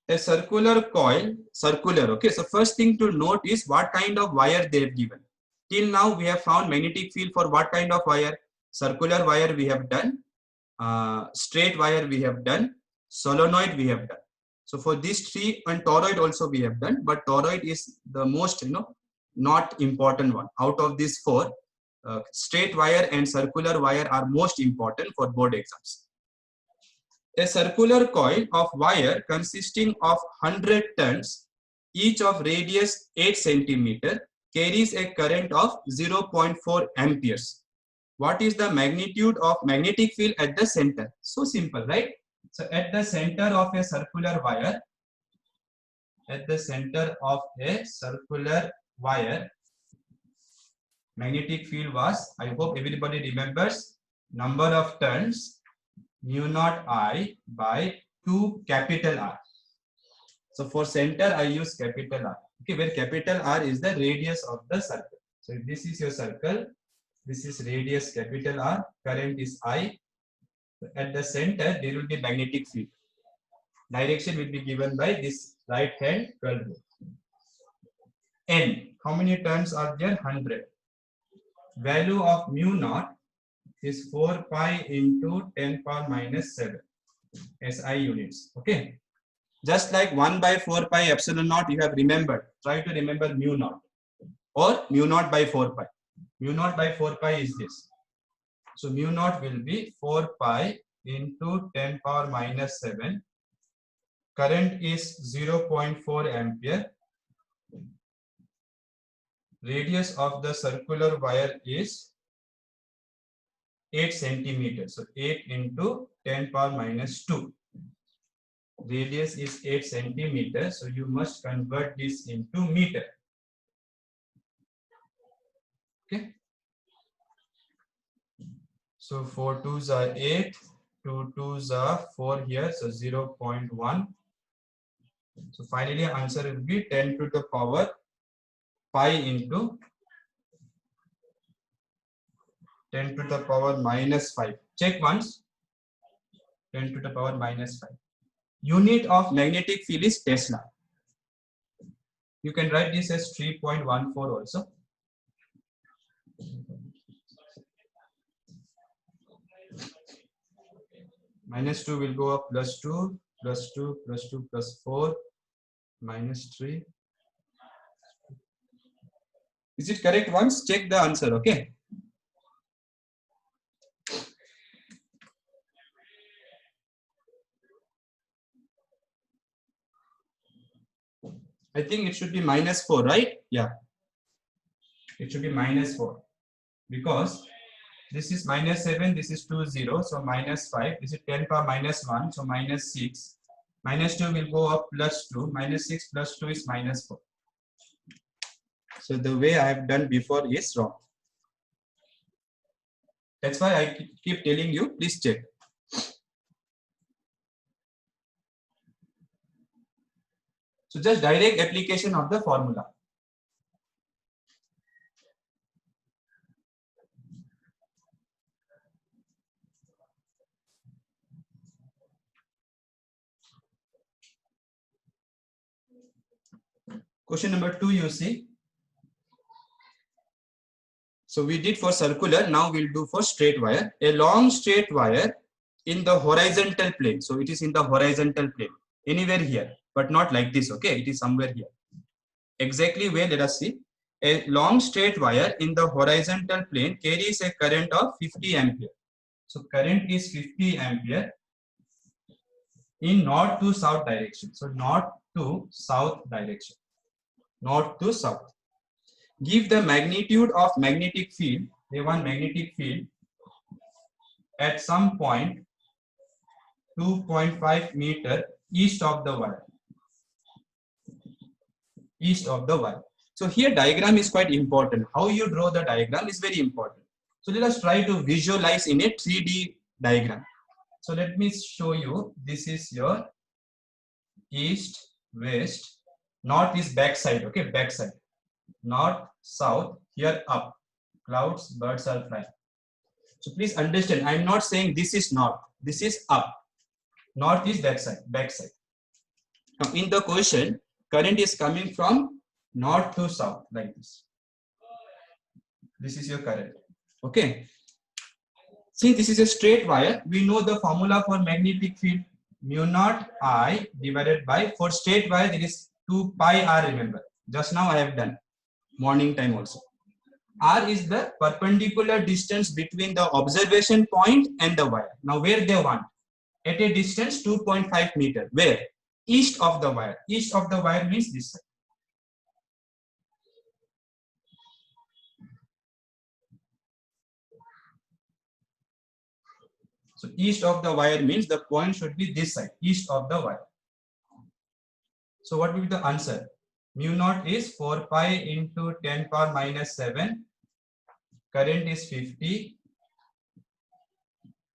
A circular coil, okay. So first thing to note is what kind of wire they have given. Till now we have found magnetic field for what kind of wire? Circular wire we have done, straight wire we have done, solenoid we have done. So for these three, and toroid also we have done, but toroid is the most, not important one. Out of these four, straight wire and circular wire are most important for board exams. A circular coil of wire consisting of 100 turns, each of radius 8 centimeter, carries a current of 0.4 amperes. What is the magnitude of magnetic field at the center? So simple, right? So at the center of a circular wire, magnetic field was, I hope everybody remembers, number of turns mu naught I by 2 capital R. So for center I use capital R. Okay, where capital R is the radius of the circle. So if this is your circle, this is radius capital R, current is I. At the center there will be magnetic field. Direction will be given by this right hand 12 volt. N, how many turns are there? 100. Value of mu naught is 4 pi into 10 power minus 7 SI units. Okay. Just like 1 by 4 pi epsilon naught you have remembered. Try to remember mu naught or mu naught by 4 pi. Mu naught by 4 pi is this. So mu naught will be 4 pi into 10 power minus 7. Current is 0.4 ampere. Radius of the circular wire is 8 centimeters. So 8 into 10 power minus 2. Radius is 8 centimeters. So you must convert this into meter. Okay. So 4 2s are 8. 2 2s are 4 here. So 0.1. So finally answer will be 10 to the power pi into 10 to the power minus 5. Check once. 10 to the power minus 5. Unit of magnetic field is Tesla. You can write this as 3.14 also. Minus 2 will go up plus 2, plus 2, plus 2, plus 4, minus 3. Is it correct? Once check the answer, okay? I think it should be minus 4, right? Yeah. It should be minus 4 because this is minus 7, this is 2, 0, so minus 5, this is 10 power minus 1, so minus 6. Minus 2 will go up plus 2, minus 6 plus 2 is minus 4. So the way I have done before is wrong. That's why I keep telling you, please check. So just direct application of the formula. Question number 2, you see. So we did for circular, now we'll do for straight wire. A long straight wire in the horizontal plane. So it is in the horizontal plane, anywhere here, but not like this, okay? It is somewhere here. Exactly where, let us see. A long straight wire in the horizontal plane carries a current of 50 ampere. So current is 50 ampere in north to south direction. So north to south direction. North to south. Give the magnitude of magnetic field. They want magnetic field at some point 2.5 meter east of the wire. East of the wire. So here diagram is quite important. How you draw the diagram is very important. So let us try to visualize in a 3D diagram. So let me show you. This is your east, west, north is back side, okay, back side. North, south, here up. Clouds, birds are flying. So please understand, I am not saying this is north, this is up. North is that side, back side. Now in the question, current is coming from north to south like this. This is your current. Okay. Since this is a straight wire, we know the formula for magnetic field, mu naught I divided by, for straight wire it is 2 pi r, remember. Just now I have done, morning time also. R is the perpendicular distance between the observation point and the wire. Now where they want? At a distance 2.5 meter. Where? East of the wire. East of the wire means this side. So east of the wire means the point should be this side, east of the wire. So what will be the answer? Mu naught is 4 pi into 10 power minus 7. Current is 50.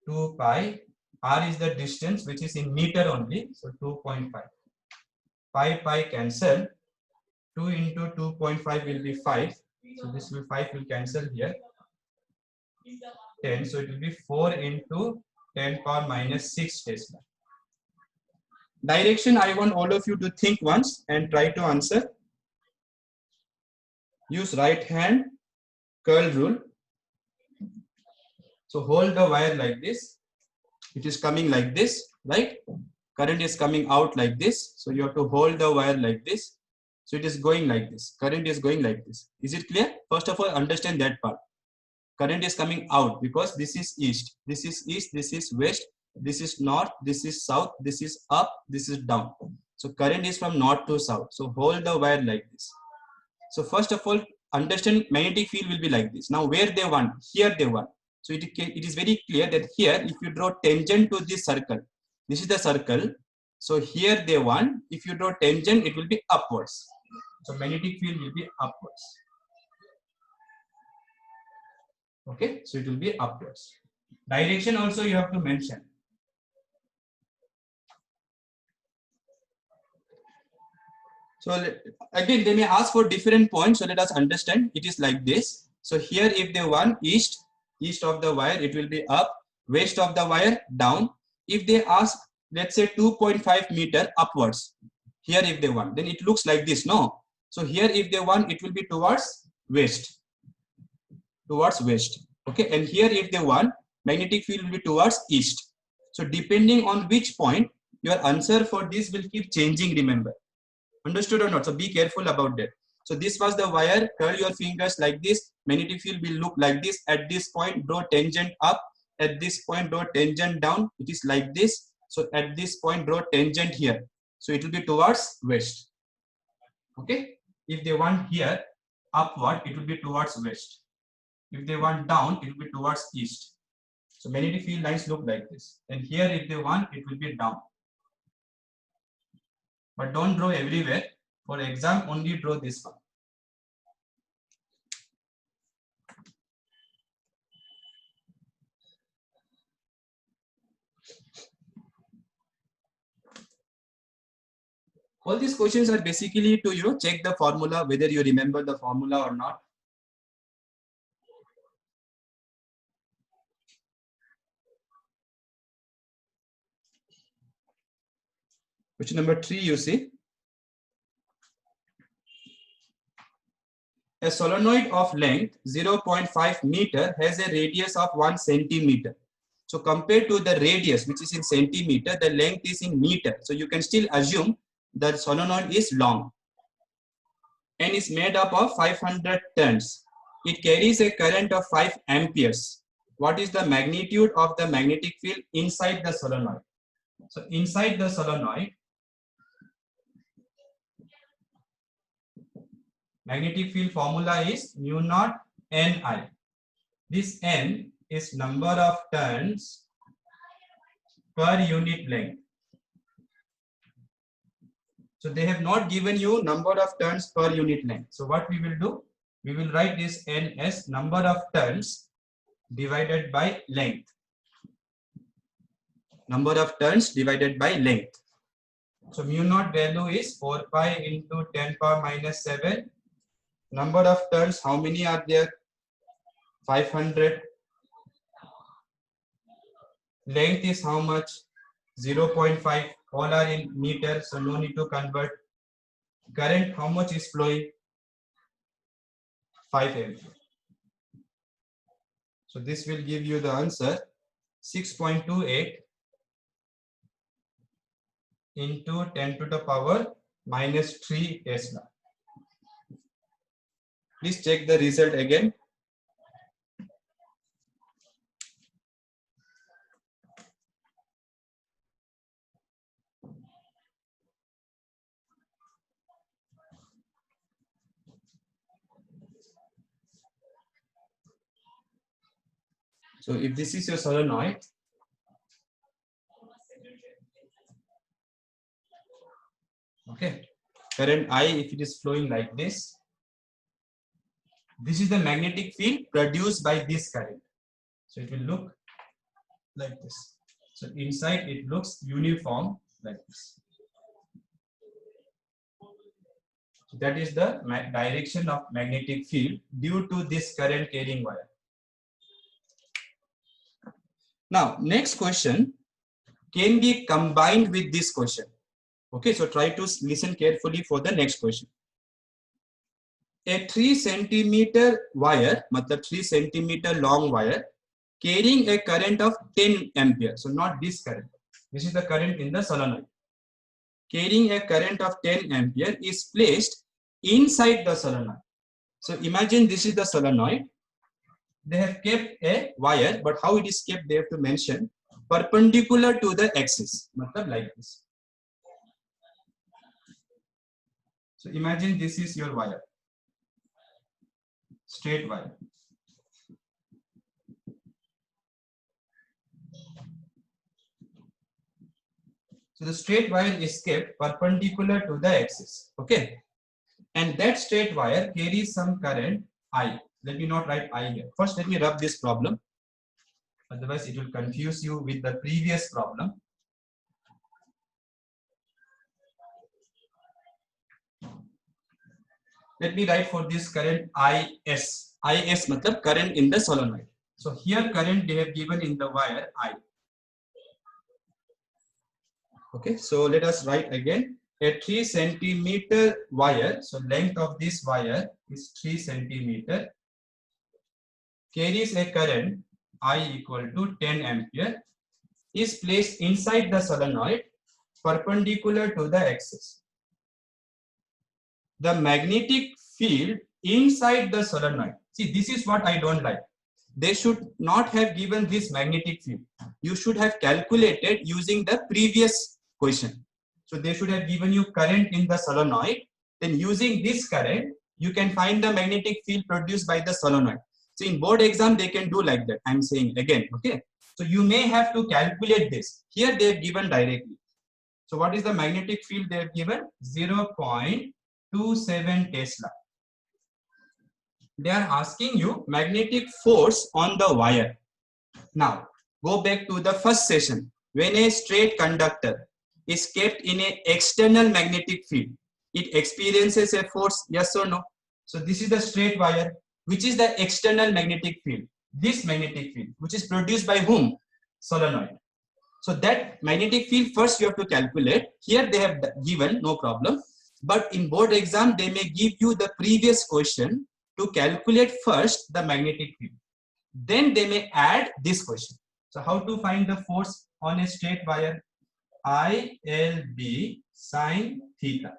2 pi. R is the distance which is in meter only. So 2.5. Pi cancel. 2 into 2.5 will be 5. So this will 5 will cancel here. 10. So it will be 4 into 10 power minus 6 Tesla. Direction, I want all of you to think once and try to answer. Use right hand curl rule. So hold the wire like this. It is coming like this, right? Current is coming out like this. So you have to hold the wire like this. So it is going like this. Current is going like this. Is it clear? First of all, understand that part. Current is coming out because this is east. This is east. This is west. This is north. This is south. This is up. This is down. So current is from north to south. So hold the wire like this. So first of all, understand magnetic field will be like this. Now where they want? Here they want. So it is very clear that here, if you draw tangent to this circle, this is the circle. So here they want, if you draw tangent, it will be upwards. So magnetic field will be upwards. Okay, so it will be upwards. Direction also you have to mention. So again, they may ask for different points. So let us understand. It is like this. So here, if they want east of the wire, it will be up. West of the wire, down. If they ask, let's say 2.5 meter upwards. Here, if they want, then it looks like this. No. So here, if they want, it will be towards west. Towards west. Okay. And here, if they want, magnetic field will be towards east. So depending on which point, your answer for this will keep changing. Remember. Understood or not? So be careful about that. So this was the wire. Curl your fingers like this. Magnetic field will look like this. At this point, draw tangent up. At this point, draw tangent down. It is like this. So at this point, draw tangent here. So it will be towards west. Okay. If they want here upward, it will be towards west. If they want down, it will be towards east. So magnetic field lines look like this. And here, if they want, it will be down. But don't draw everywhere. For exam, only draw this one. All these questions are basically to check the formula, whether you remember the formula or not. Question number 3, you see. A solenoid of length 0.5 meter has a radius of 1 centimeter. So compared to the radius, which is in centimeter, the length is in meter. So you can still assume the solenoid is long and is made up of 500 turns. It carries a current of 5 amperes. What is the magnitude of the magnetic field inside the solenoid? So inside the solenoid, magnetic field formula is mu naught Ni. This N is number of turns per unit length. So they have not given you number of turns per unit length. So what we will do? We will write this N as number of turns divided by length. Number of turns divided by length. So mu naught value is 4 pi into 10 power minus 7. Number of turns, how many are there? 500. Length is how much? 0.5. All are in meters, so no need to convert. Current, how much is flowing? 5 ampere. So this will give you the answer 6.28 into 10 to the power minus 3 Tesla. Please check the result again. So if this is your solenoid, okay, current I, if it is flowing like this is the magnetic field produced by this current. So it will look like this. So inside it looks uniform like this. So that is the direction of magnetic field due to this current carrying wire. Now, next question can be combined with this question. Okay, so try to listen carefully for the next question. A 3 centimeter wire, matlab 3 centimeter long wire, carrying a current of 10 ampere. So not this current. This is the current in the solenoid. Carrying a current of 10 ampere is placed inside the solenoid. So imagine this is the solenoid. They have kept a wire, but how it is kept, they have to mention perpendicular to the axis, matlab like this. So imagine this is your wire, straight wire. So the straight wire is kept perpendicular to the axis, okay? And that straight wire carries some current I. Let me not write I here. First, let me rub this problem. Otherwise, it will confuse you with the previous problem. Let me write for this current IS. IS matlab current in the solenoid. So here current they have given in the wire I. Okay, so let us write again. A 3 centimeter wire, so length of this wire is 3 centimeter, carries a current I equal to 10 ampere, is placed inside the solenoid perpendicular to the axis. The magnetic field inside the solenoid. See, this is what I don't like. They should not have given this magnetic field. You should have calculated using the previous question. So they should have given you current in the solenoid. Then using this current, you can find the magnetic field produced by the solenoid. So in board exam, they can do like that. I'm saying again, okay. So you may have to calculate this. Here they have given directly. So what is the magnetic field they have given? 0.27 Tesla. They are asking you magnetic force on the wire. Now, go back to the first session. When a straight conductor is kept in an external magnetic field, it experiences a force, yes or no? So this is the straight wire, which is the external magnetic field. This magnetic field, which is produced by whom? Solenoid. So that magnetic field first you have to calculate. Here they have given, no problem. But in board exam, they may give you the previous question to calculate first the magnetic field. Then they may add this question. So how to find the force on a straight wire? ILB sine theta.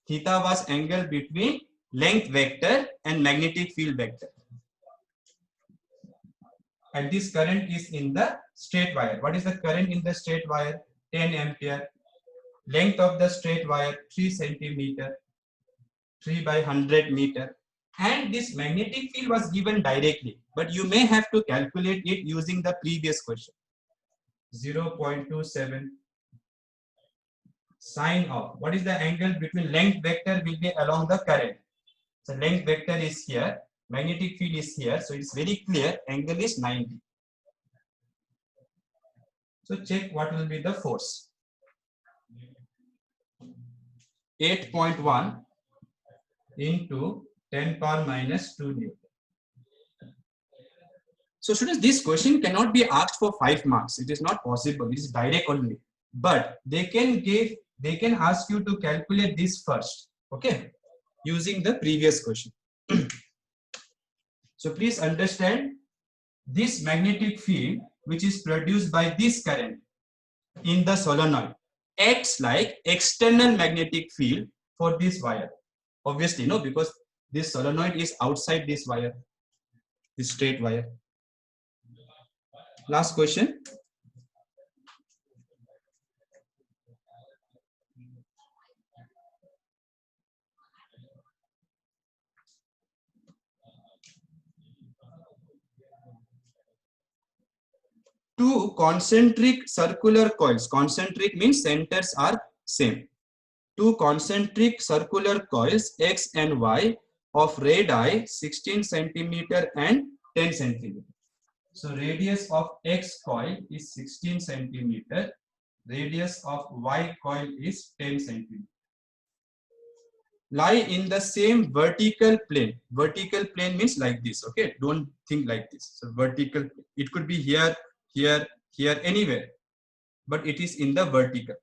Theta was angle between length vector and magnetic field vector. And this current is in the straight wire. What is the current in the straight wire? 10 ampere. Length of the straight wire 3 centimeter, 3 by 100 meter. And this magnetic field was given directly, but you may have to calculate it using the previous question. 0.27 sine of, what is the angle between length vector will be along the current. So length vector is here, magnetic field is here, so it's very clear, angle is 90. So check what will be the force. 8.1 into 10 power minus 2 Newton. So students, this question cannot be asked for 5 marks. It is not possible. It is direct only. But they can ask you to calculate this first. Okay, using the previous question. So please understand, this magnetic field which is produced by this current in the solenoid acts like external magnetic field for this wire. Obviously, no, because this solenoid is outside this wire, this straight wire. Last question. Two concentric circular coils. Concentric means centers are same. Two concentric circular coils X and Y of radii 16 centimeter and 10 centimeter. So radius of X coil is 16 centimeter. Radius of Y coil is 10 centimeter. Lie in the same vertical plane. Vertical plane means like this. Okay, don't think like this. So vertical, it could be here, here, here, anywhere, but it is in the vertical.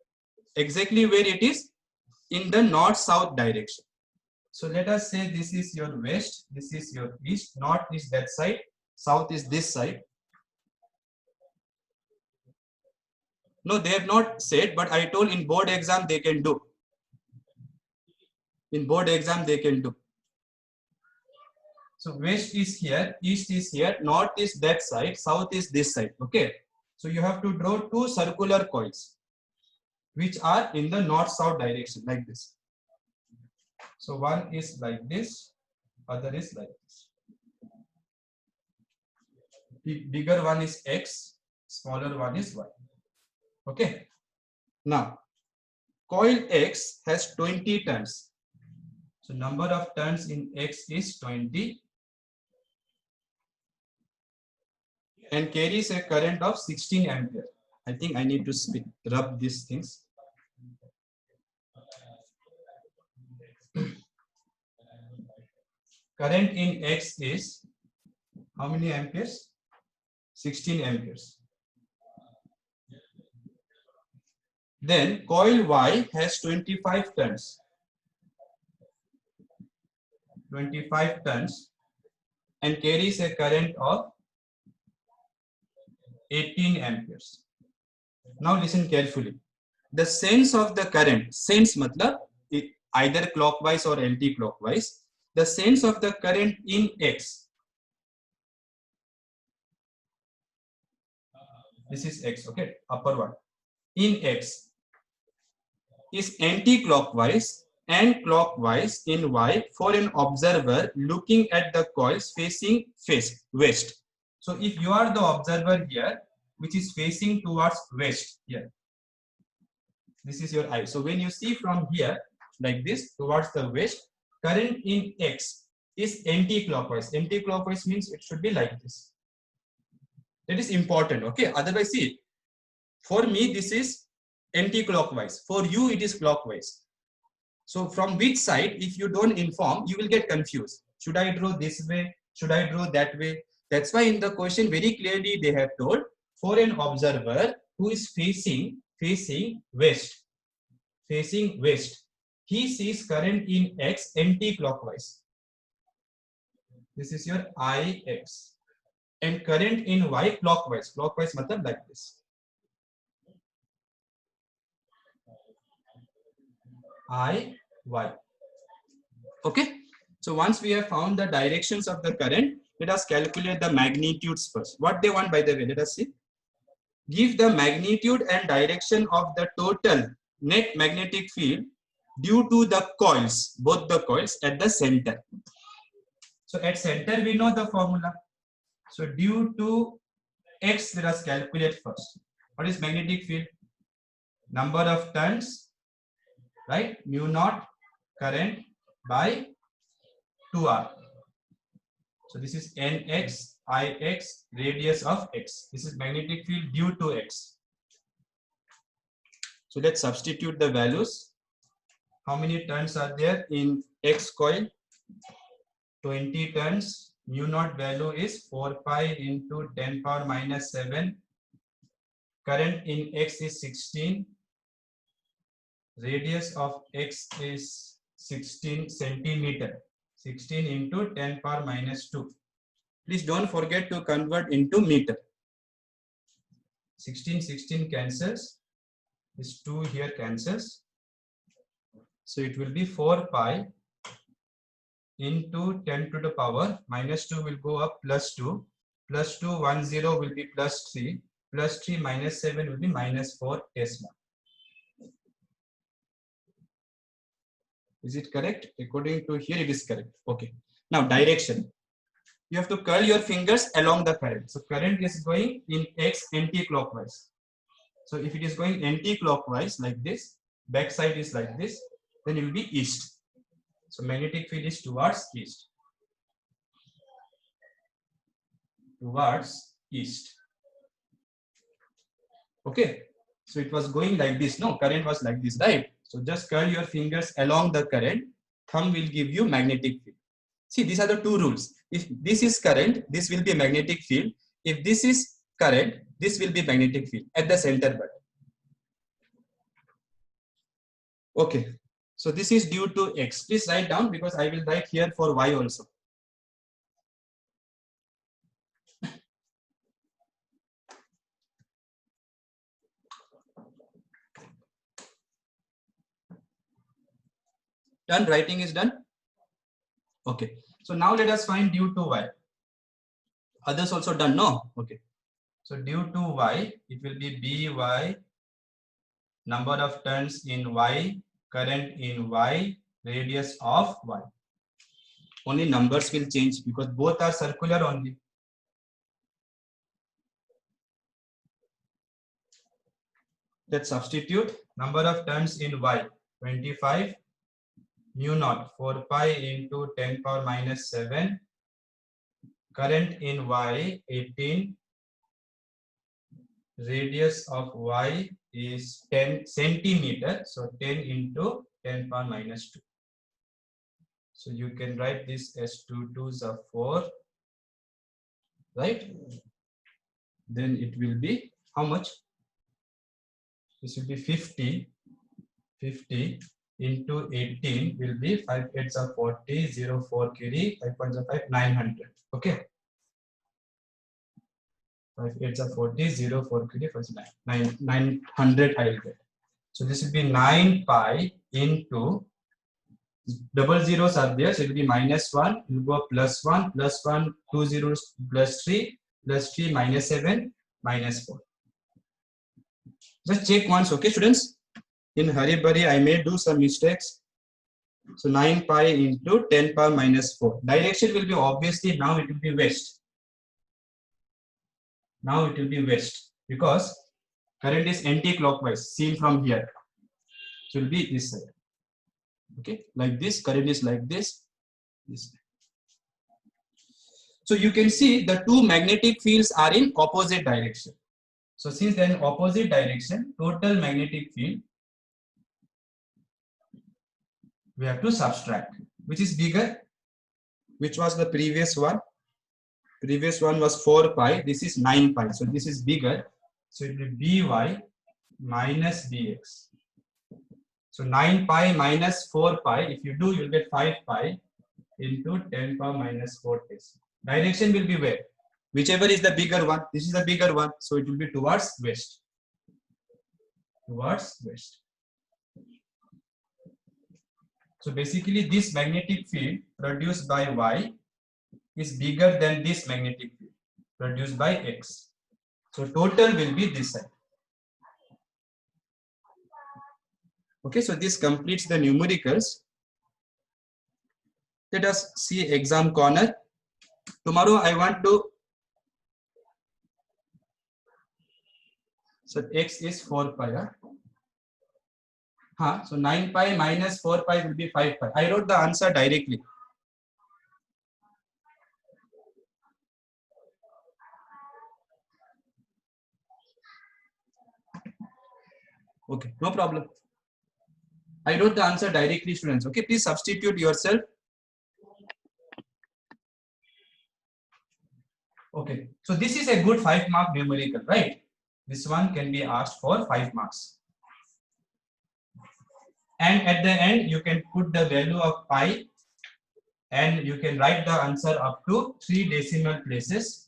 Exactly where it is? In the north-south direction. So let us say this is your west, this is your east, north is that side, south is this side. No, they have not said, but I told in board exam they can do. In board exam they can do. So west is here, east is here, north is that side, south is this side. Okay. So you have to draw two circular coils which are in the north-south direction like this. So one is like this, other is like this. The bigger one is X, smaller one is Y. Okay. Now, coil X has 20 turns. So number of turns in X is 20 and carries a current of 16 ampere. I think I need to rub these things. Current in X is how many amperes? 16 amperes. Then coil Y has 25 turns. 25 turns and carries a current of 18 amperes. Now listen carefully. The sense of the current, sense matlab either clockwise or anti-clockwise, the sense of the current in X. This is X, okay, upper one. In X is anti-clockwise and clockwise in Y for an observer looking at the coils facing west. So if you are the observer here, which is facing towards west here, this is your eye. So when you see from here like this towards the west, current in X is anti-clockwise. Anti-clockwise means it should be like this. That is important, okay? Otherwise, see, for me this is anti-clockwise. For you it is clockwise. So from which side, if you don't inform, you will get confused. Should I draw this way? Should I draw that way? That's why in the question very clearly they have told, for an observer who is facing west, he sees current in X anti-clockwise. This is your Ix. And current in Y clockwise. Clockwise matlab like this. I, Y. Okay. So once we have found the directions of the current, let us calculate the magnitudes first. What they want, by the way, let us see. Give the magnitude and direction of the total net magnetic field due to the coils, both the coils at the center. So at center, we know the formula. So due to X, let us calculate first. What is magnetic field? Number of turns, right? Mu naught current by 2R. So this is Nx, Ix, radius of X. This is magnetic field due to X. So let's substitute the values. How many turns are there in X coil? 20 turns. Mu naught value is 4 pi into 10 power minus 7. Current in X is 16. Radius of X is 16 centimeter. 16 into 10 power minus 2. Please don't forget to convert into meter. 16 cancels. This 2 here cancels. So it will be 4 pi into 10 to the power minus 2 will go up plus 2. Plus 2, 1, 0 will be plus 3. Plus 3 minus 7 will be minus 4 Tesla. Is it correct? According to here, it is correct. Okay. Now direction. You have to curl your fingers along the current. So current is going in X anti-clockwise. So if it is going anti-clockwise like this, back side is like this, then it will be east. So magnetic field is towards east. Towards east. Okay. So it was going like this. No, current was like this, right? So just curl your fingers along the current. Thumb will give you magnetic field. See, these are the two rules. If this is current, this will be magnetic field. If this is current, this will be magnetic field at the center button. Okay. So this is due to X. Please write down because I will write here for Y also. Done? Writing is done? Okay. So now let us find due to Y. Others also done? No? Okay. So due to Y, it will be By, number of turns in Y, current in Y, radius of Y. Only numbers will change because both are circular only. Let's substitute. Number of turns in Y, 25. Mu naught 4 pi into 10 power minus 7. Current in Y 18. Radius of Y is 10 centimeter. So 10 into 10 power minus 2. So you can write this as 2 2s are 4. Right? Then it will be how much? This will be 50. 50 into 18 will be 5 8s are 40, 0 4 carry, 5 points are 5, 900. Okay. 5 8s are 40, 0 4 carry, 900 I will get. So this will be 9 pi into double zeros are there, so it will be minus 1, it will go plus 1, 2 zeros plus 3, minus 7, minus 4. Just check once, okay, students? In hurry burry, I may do some mistakes. So 9 pi into 10 power minus 4. Direction will be obviously now it will be west. Now it will be west because current is anti-clockwise seen from here. So it will be this side. Okay, like this, current is like this. This side. So you can see the two magnetic fields are in opposite direction. So since they are in opposite direction, total magnetic field we have to subtract. Which is bigger? Which was the previous one? Previous one was 4 pi. This is 9 pi. So this is bigger. So it will be By minus Bx. So 9 pi minus 4 pi. If you do, you'll get 5 pi. into 10 power minus 4 Tesla. Direction will be where? Whichever is the bigger one. This is the bigger one. So it will be towards west. Towards west. So basically this magnetic field produced by Y is bigger than this magnetic field produced by X. So total will be this side. Okay, so this completes the numericals. Let us see exam corner. Tomorrow I want to, so X is 4 pi. So 9 pi minus 4 pi will be 5 pi. I wrote the answer directly. Okay, no problem. I wrote the answer directly, students. Okay, please substitute yourself. Okay, so this is a good 5-mark numerical, right? This one can be asked for 5 marks. And at the end, you can put the value of pi and you can write the answer up to 3 decimal places.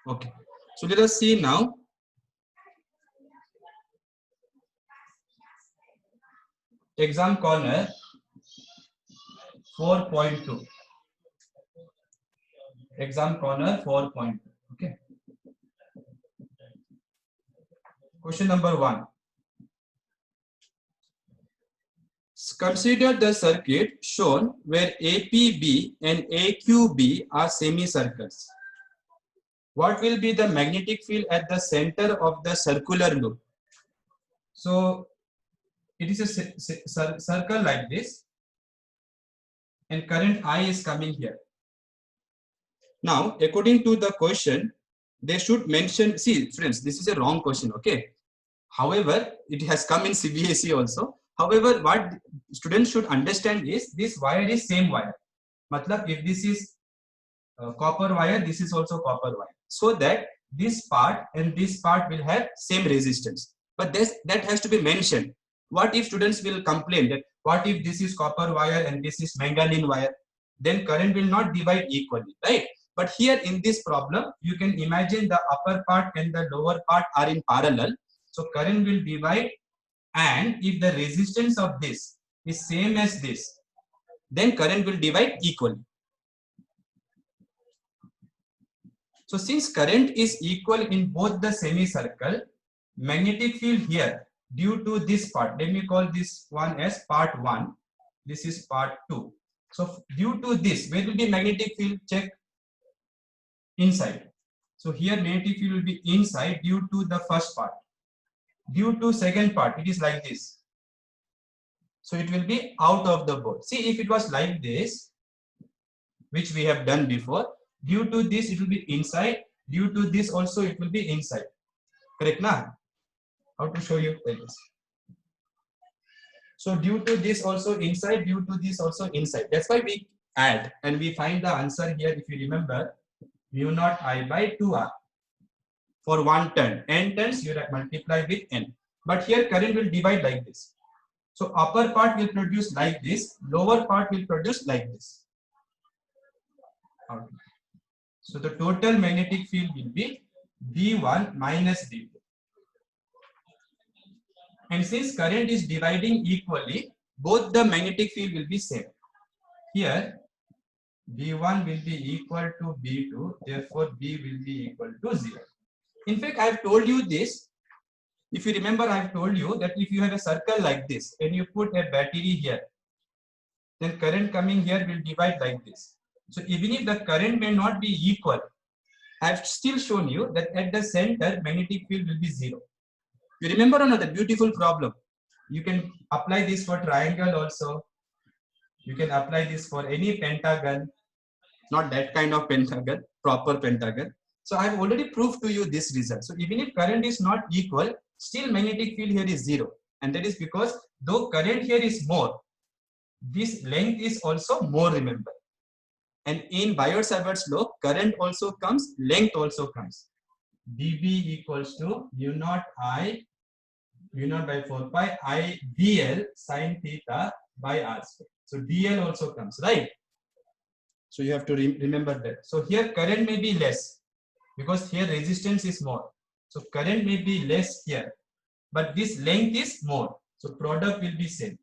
Okay, so let us see now. Exam corner 4.2. Exam corner 4.2. Okay. Question number 1. Consider the circuit shown where APB and AQB are semicircles. What will be the magnetic field at the center of the circular loop? So it is a circle like this, and current I is coming here. Now, according to the question, they should mention, see friends, this is a wrong question, okay? However, it has come in CBSE also. However, what students should understand is this wire is same wire. Matlab, if this is copper wire, this is also copper wire. So that this part and this part will have same resistance. But that has to be mentioned. What if students will complain that what if this is copper wire and this is manganese wire? Then current will not divide equally, right? But here in this problem, you can imagine the upper part and the lower part are in parallel. So current will divide, and if the resistance of this is same as this, then current will divide equally. So since current is equal in both the semicircle, magnetic field here due to this part, let me call this one as part 1, this is part 2. So due to this, where will be magnetic field? Check. Inside. So here magnetic field will be inside due to the first part. Due to second part, it is like this. So it will be out of the board. See, if it was like this, which we have done before, due to this it will be inside, due to this also it will be inside. Correct na? How to show you like this? So due to this also inside, due to this also inside. That's why we add and we find the answer here. If you remember, mu naught I by 2R for 1 turn. N turns you multiply with N. But here current will divide like this. So upper part will produce like this, lower part will produce like this. Okay. So the total magnetic field will be V1 minus V2. And since current is dividing equally, both the magnetic field will be same. Here, V1 will be equal to V2, therefore V will be equal to 0. In fact, I have told you this. If you remember, I have told you that if you have a circle like this and you put a battery here, then current coming here will divide like this. So even if the current may not be equal, I have still shown you that at the center, magnetic field will be 0. You remember another beautiful problem? You can apply this for triangle also. You can apply this for any pentagon, not that kind of pentagon, proper pentagon. So I have already proved to you this result. So even if current is not equal, still magnetic field here is 0. And that is because though current here is more, this length is also more, remember. And in Biot-Savart's law, current also comes, length also comes. dB equals to mu naught I mu naught by 4 pi I dl sine theta by r square. So dl also comes, right? So you have to remember that. So here current may be less because here resistance is more. So current may be less here, but this length is more. So product will be same.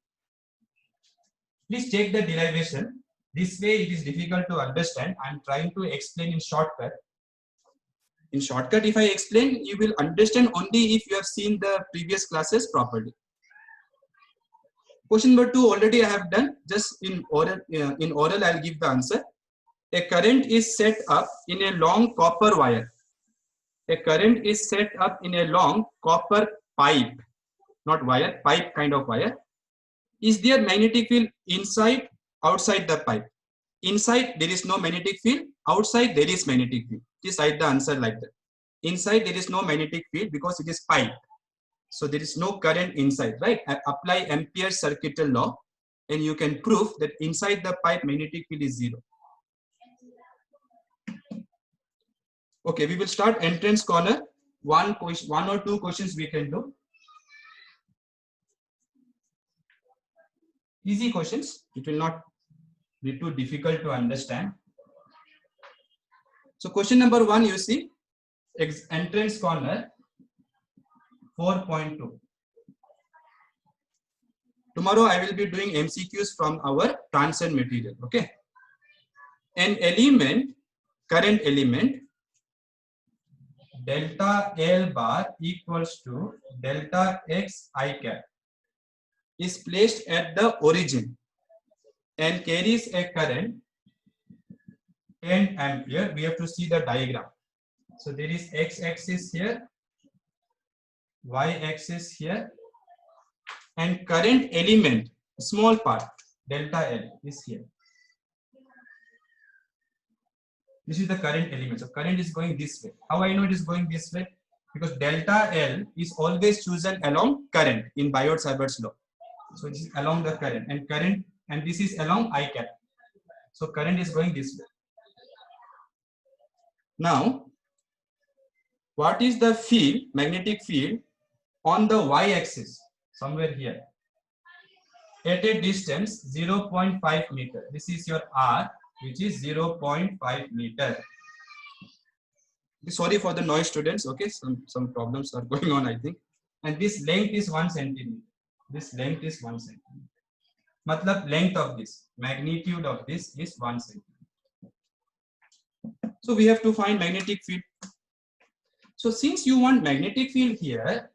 Please check the derivation. This way it is difficult to understand. I am trying to explain in shortcut. In shortcut, if I explain, you will understand only if you have seen the previous classes properly. Question number 2 already I have done. Just in oral, I'll give the answer. A current is set up in a long copper wire. A current is set up in a long copper pipe, not wire, pipe kind of wire. Is there magnetic field inside, outside the pipe? Inside there is no magnetic field, outside there is magnetic field. Just write the answer like that. Inside there is no magnetic field because it is pipe. So there is no current inside, right? Apply Ampere's circuital law and you can prove that inside the pipe magnetic field is 0. Okay, we will start entrance corner. One or two questions we can do. Easy questions. It will not be too difficult to understand. So question number 1, you see, entrance corner 4.2. Tomorrow I will be doing MCQs from our transient material. Okay. An element, current element, delta L bar equals to delta X I cap is placed at the origin and carries a current 10 ampere. We have to see the diagram. So there is X axis here, Y axis here, and current element, small part, delta L is here. This is the current element. So current is going this way. How I know it is going this way? Because delta L is always chosen along current in Biot-Savart's law. So this is along the current, and this is along I cap. So current is going this way. Now, what is the field, magnetic field on the Y axis? Somewhere here. At a distance 0.5 meter. This is your R, which is 0.5 meter. Sorry for the noise, students. Okay, some problems are going on, I think. And this length is 1 centimeter. This length is 1 centimeter. Matlab length of this, magnitude of this is 1 centimeter. So we have to find magnetic field. So since you want magnetic field here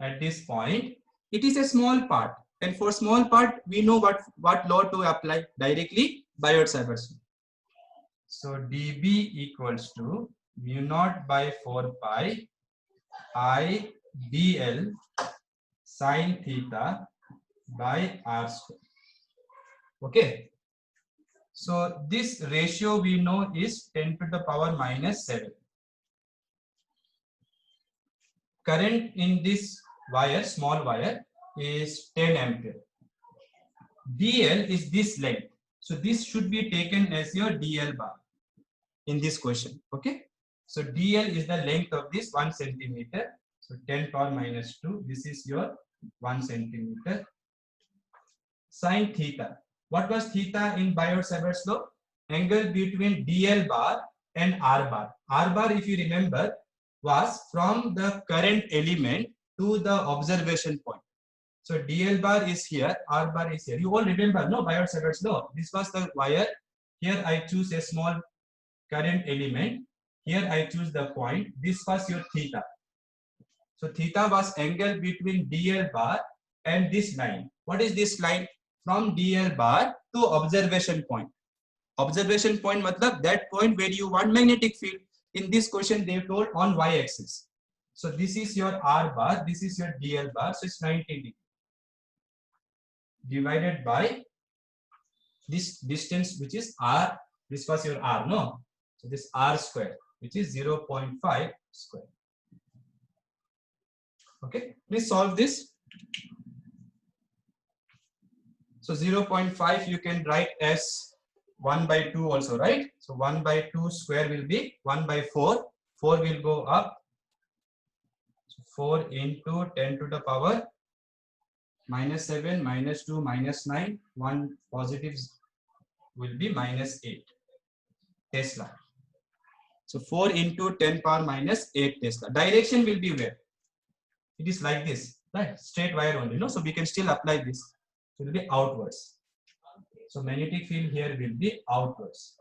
at this point, it is a small part. And for small part, we know what law to apply directly, Biot-Savart's law. So dB equals to mu naught by 4 pi I dl sine theta by r square. Okay. So this ratio we know is 10 to the power minus 7. Current in this wire, small wire, is 10 ampere. DL is this length. So this should be taken as your DL bar in this question. Okay. So DL is the length of this 1 centimeter. So 10 power minus 2. This is your 1 centimeter. Sine theta. What was theta in Biot-Savart's law? Angle between DL bar and R bar. R bar, if you remember, was from the current element to the observation point. So DL bar is here, R bar is here. You all remember, no, Biot-Savart's law. This was the wire. Here I choose a small current element. Here I choose the point. This was your theta. So theta was angle between DL bar and this line. What is this line? From DL bar to observation point. Observation point matlab that point where you want magnetic field. In this question they told on Y axis. So this is your R bar, this is your DL bar, so it's 90 degree. Divided by this distance which is R, this was your R, no? So this R square, which is 0.5 square. Okay, please solve this. So 0.5 you can write as 1 by 2 also, right? So 1 by 2 square will be 1 by 4. 4 will go up. So 4 into 10 to the power minus 7, minus 2, minus 9. One positive will be minus 8 Tesla. So 4 into 10 power minus 8 Tesla. Direction will be where? It is like this, right? Straight wire only, no? So we can still apply this. It will be outwards. So magnetic field here will be outwards.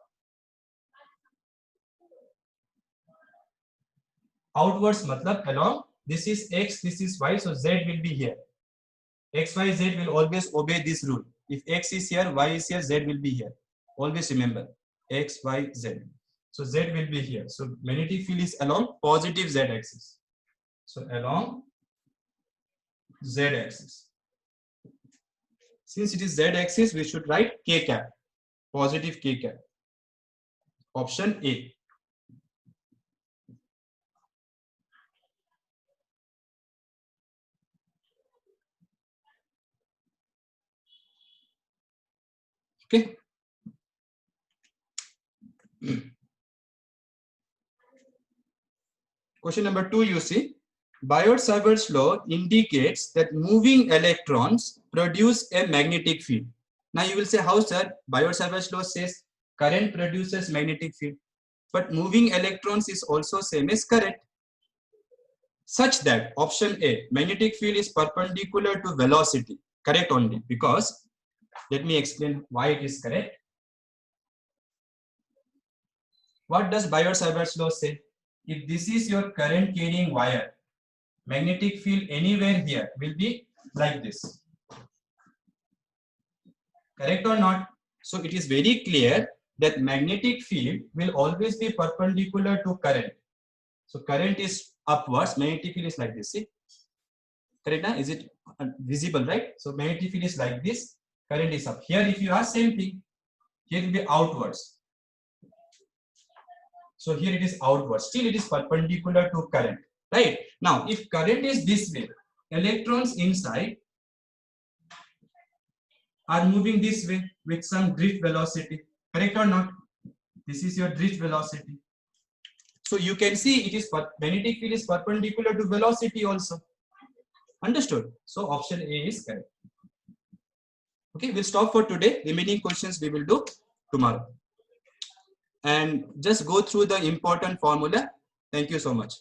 Outwards matlab along. This is X, this is Y, so Z will be here. X, Y, Z will always obey this rule. If X is here, Y is here, Z will be here. Always remember X, Y, Z. So Z will be here. So magnetic field is along positive Z axis. So along Z axis. Since it is Z axis, we should write K cap, positive K cap. Option A. Okay. Question number 2, you see, Biot-Savart's law indicates that moving electrons produce a magnetic field. Now you will say, how sir? Biot-Savart's law says current produces magnetic field, but moving electrons is also same as current. Such that option A, magnetic field is perpendicular to velocity. Correct only, because let me explain why it is correct. What does Biot-Savart's law say? If this is your current carrying wire, magnetic field anywhere here will be like this. Correct or not? So it is very clear that magnetic field will always be perpendicular to current. So current is upwards, magnetic field is like this. See? Correct now? Is it visible, right? So magnetic field is like this, current is up. Here if you ask same thing, here it will be outwards. So here it is outwards. Still it is perpendicular to current. Right? Now, if current is this way, electrons inside are moving this way with some drift velocity. Correct or not? This is your drift velocity. So you can see it is magnetic field is perpendicular to velocity also. Understood? So option A is correct. Okay, we'll stop for today. Remaining questions we will do tomorrow. And just go through the important formula. Thank you so much.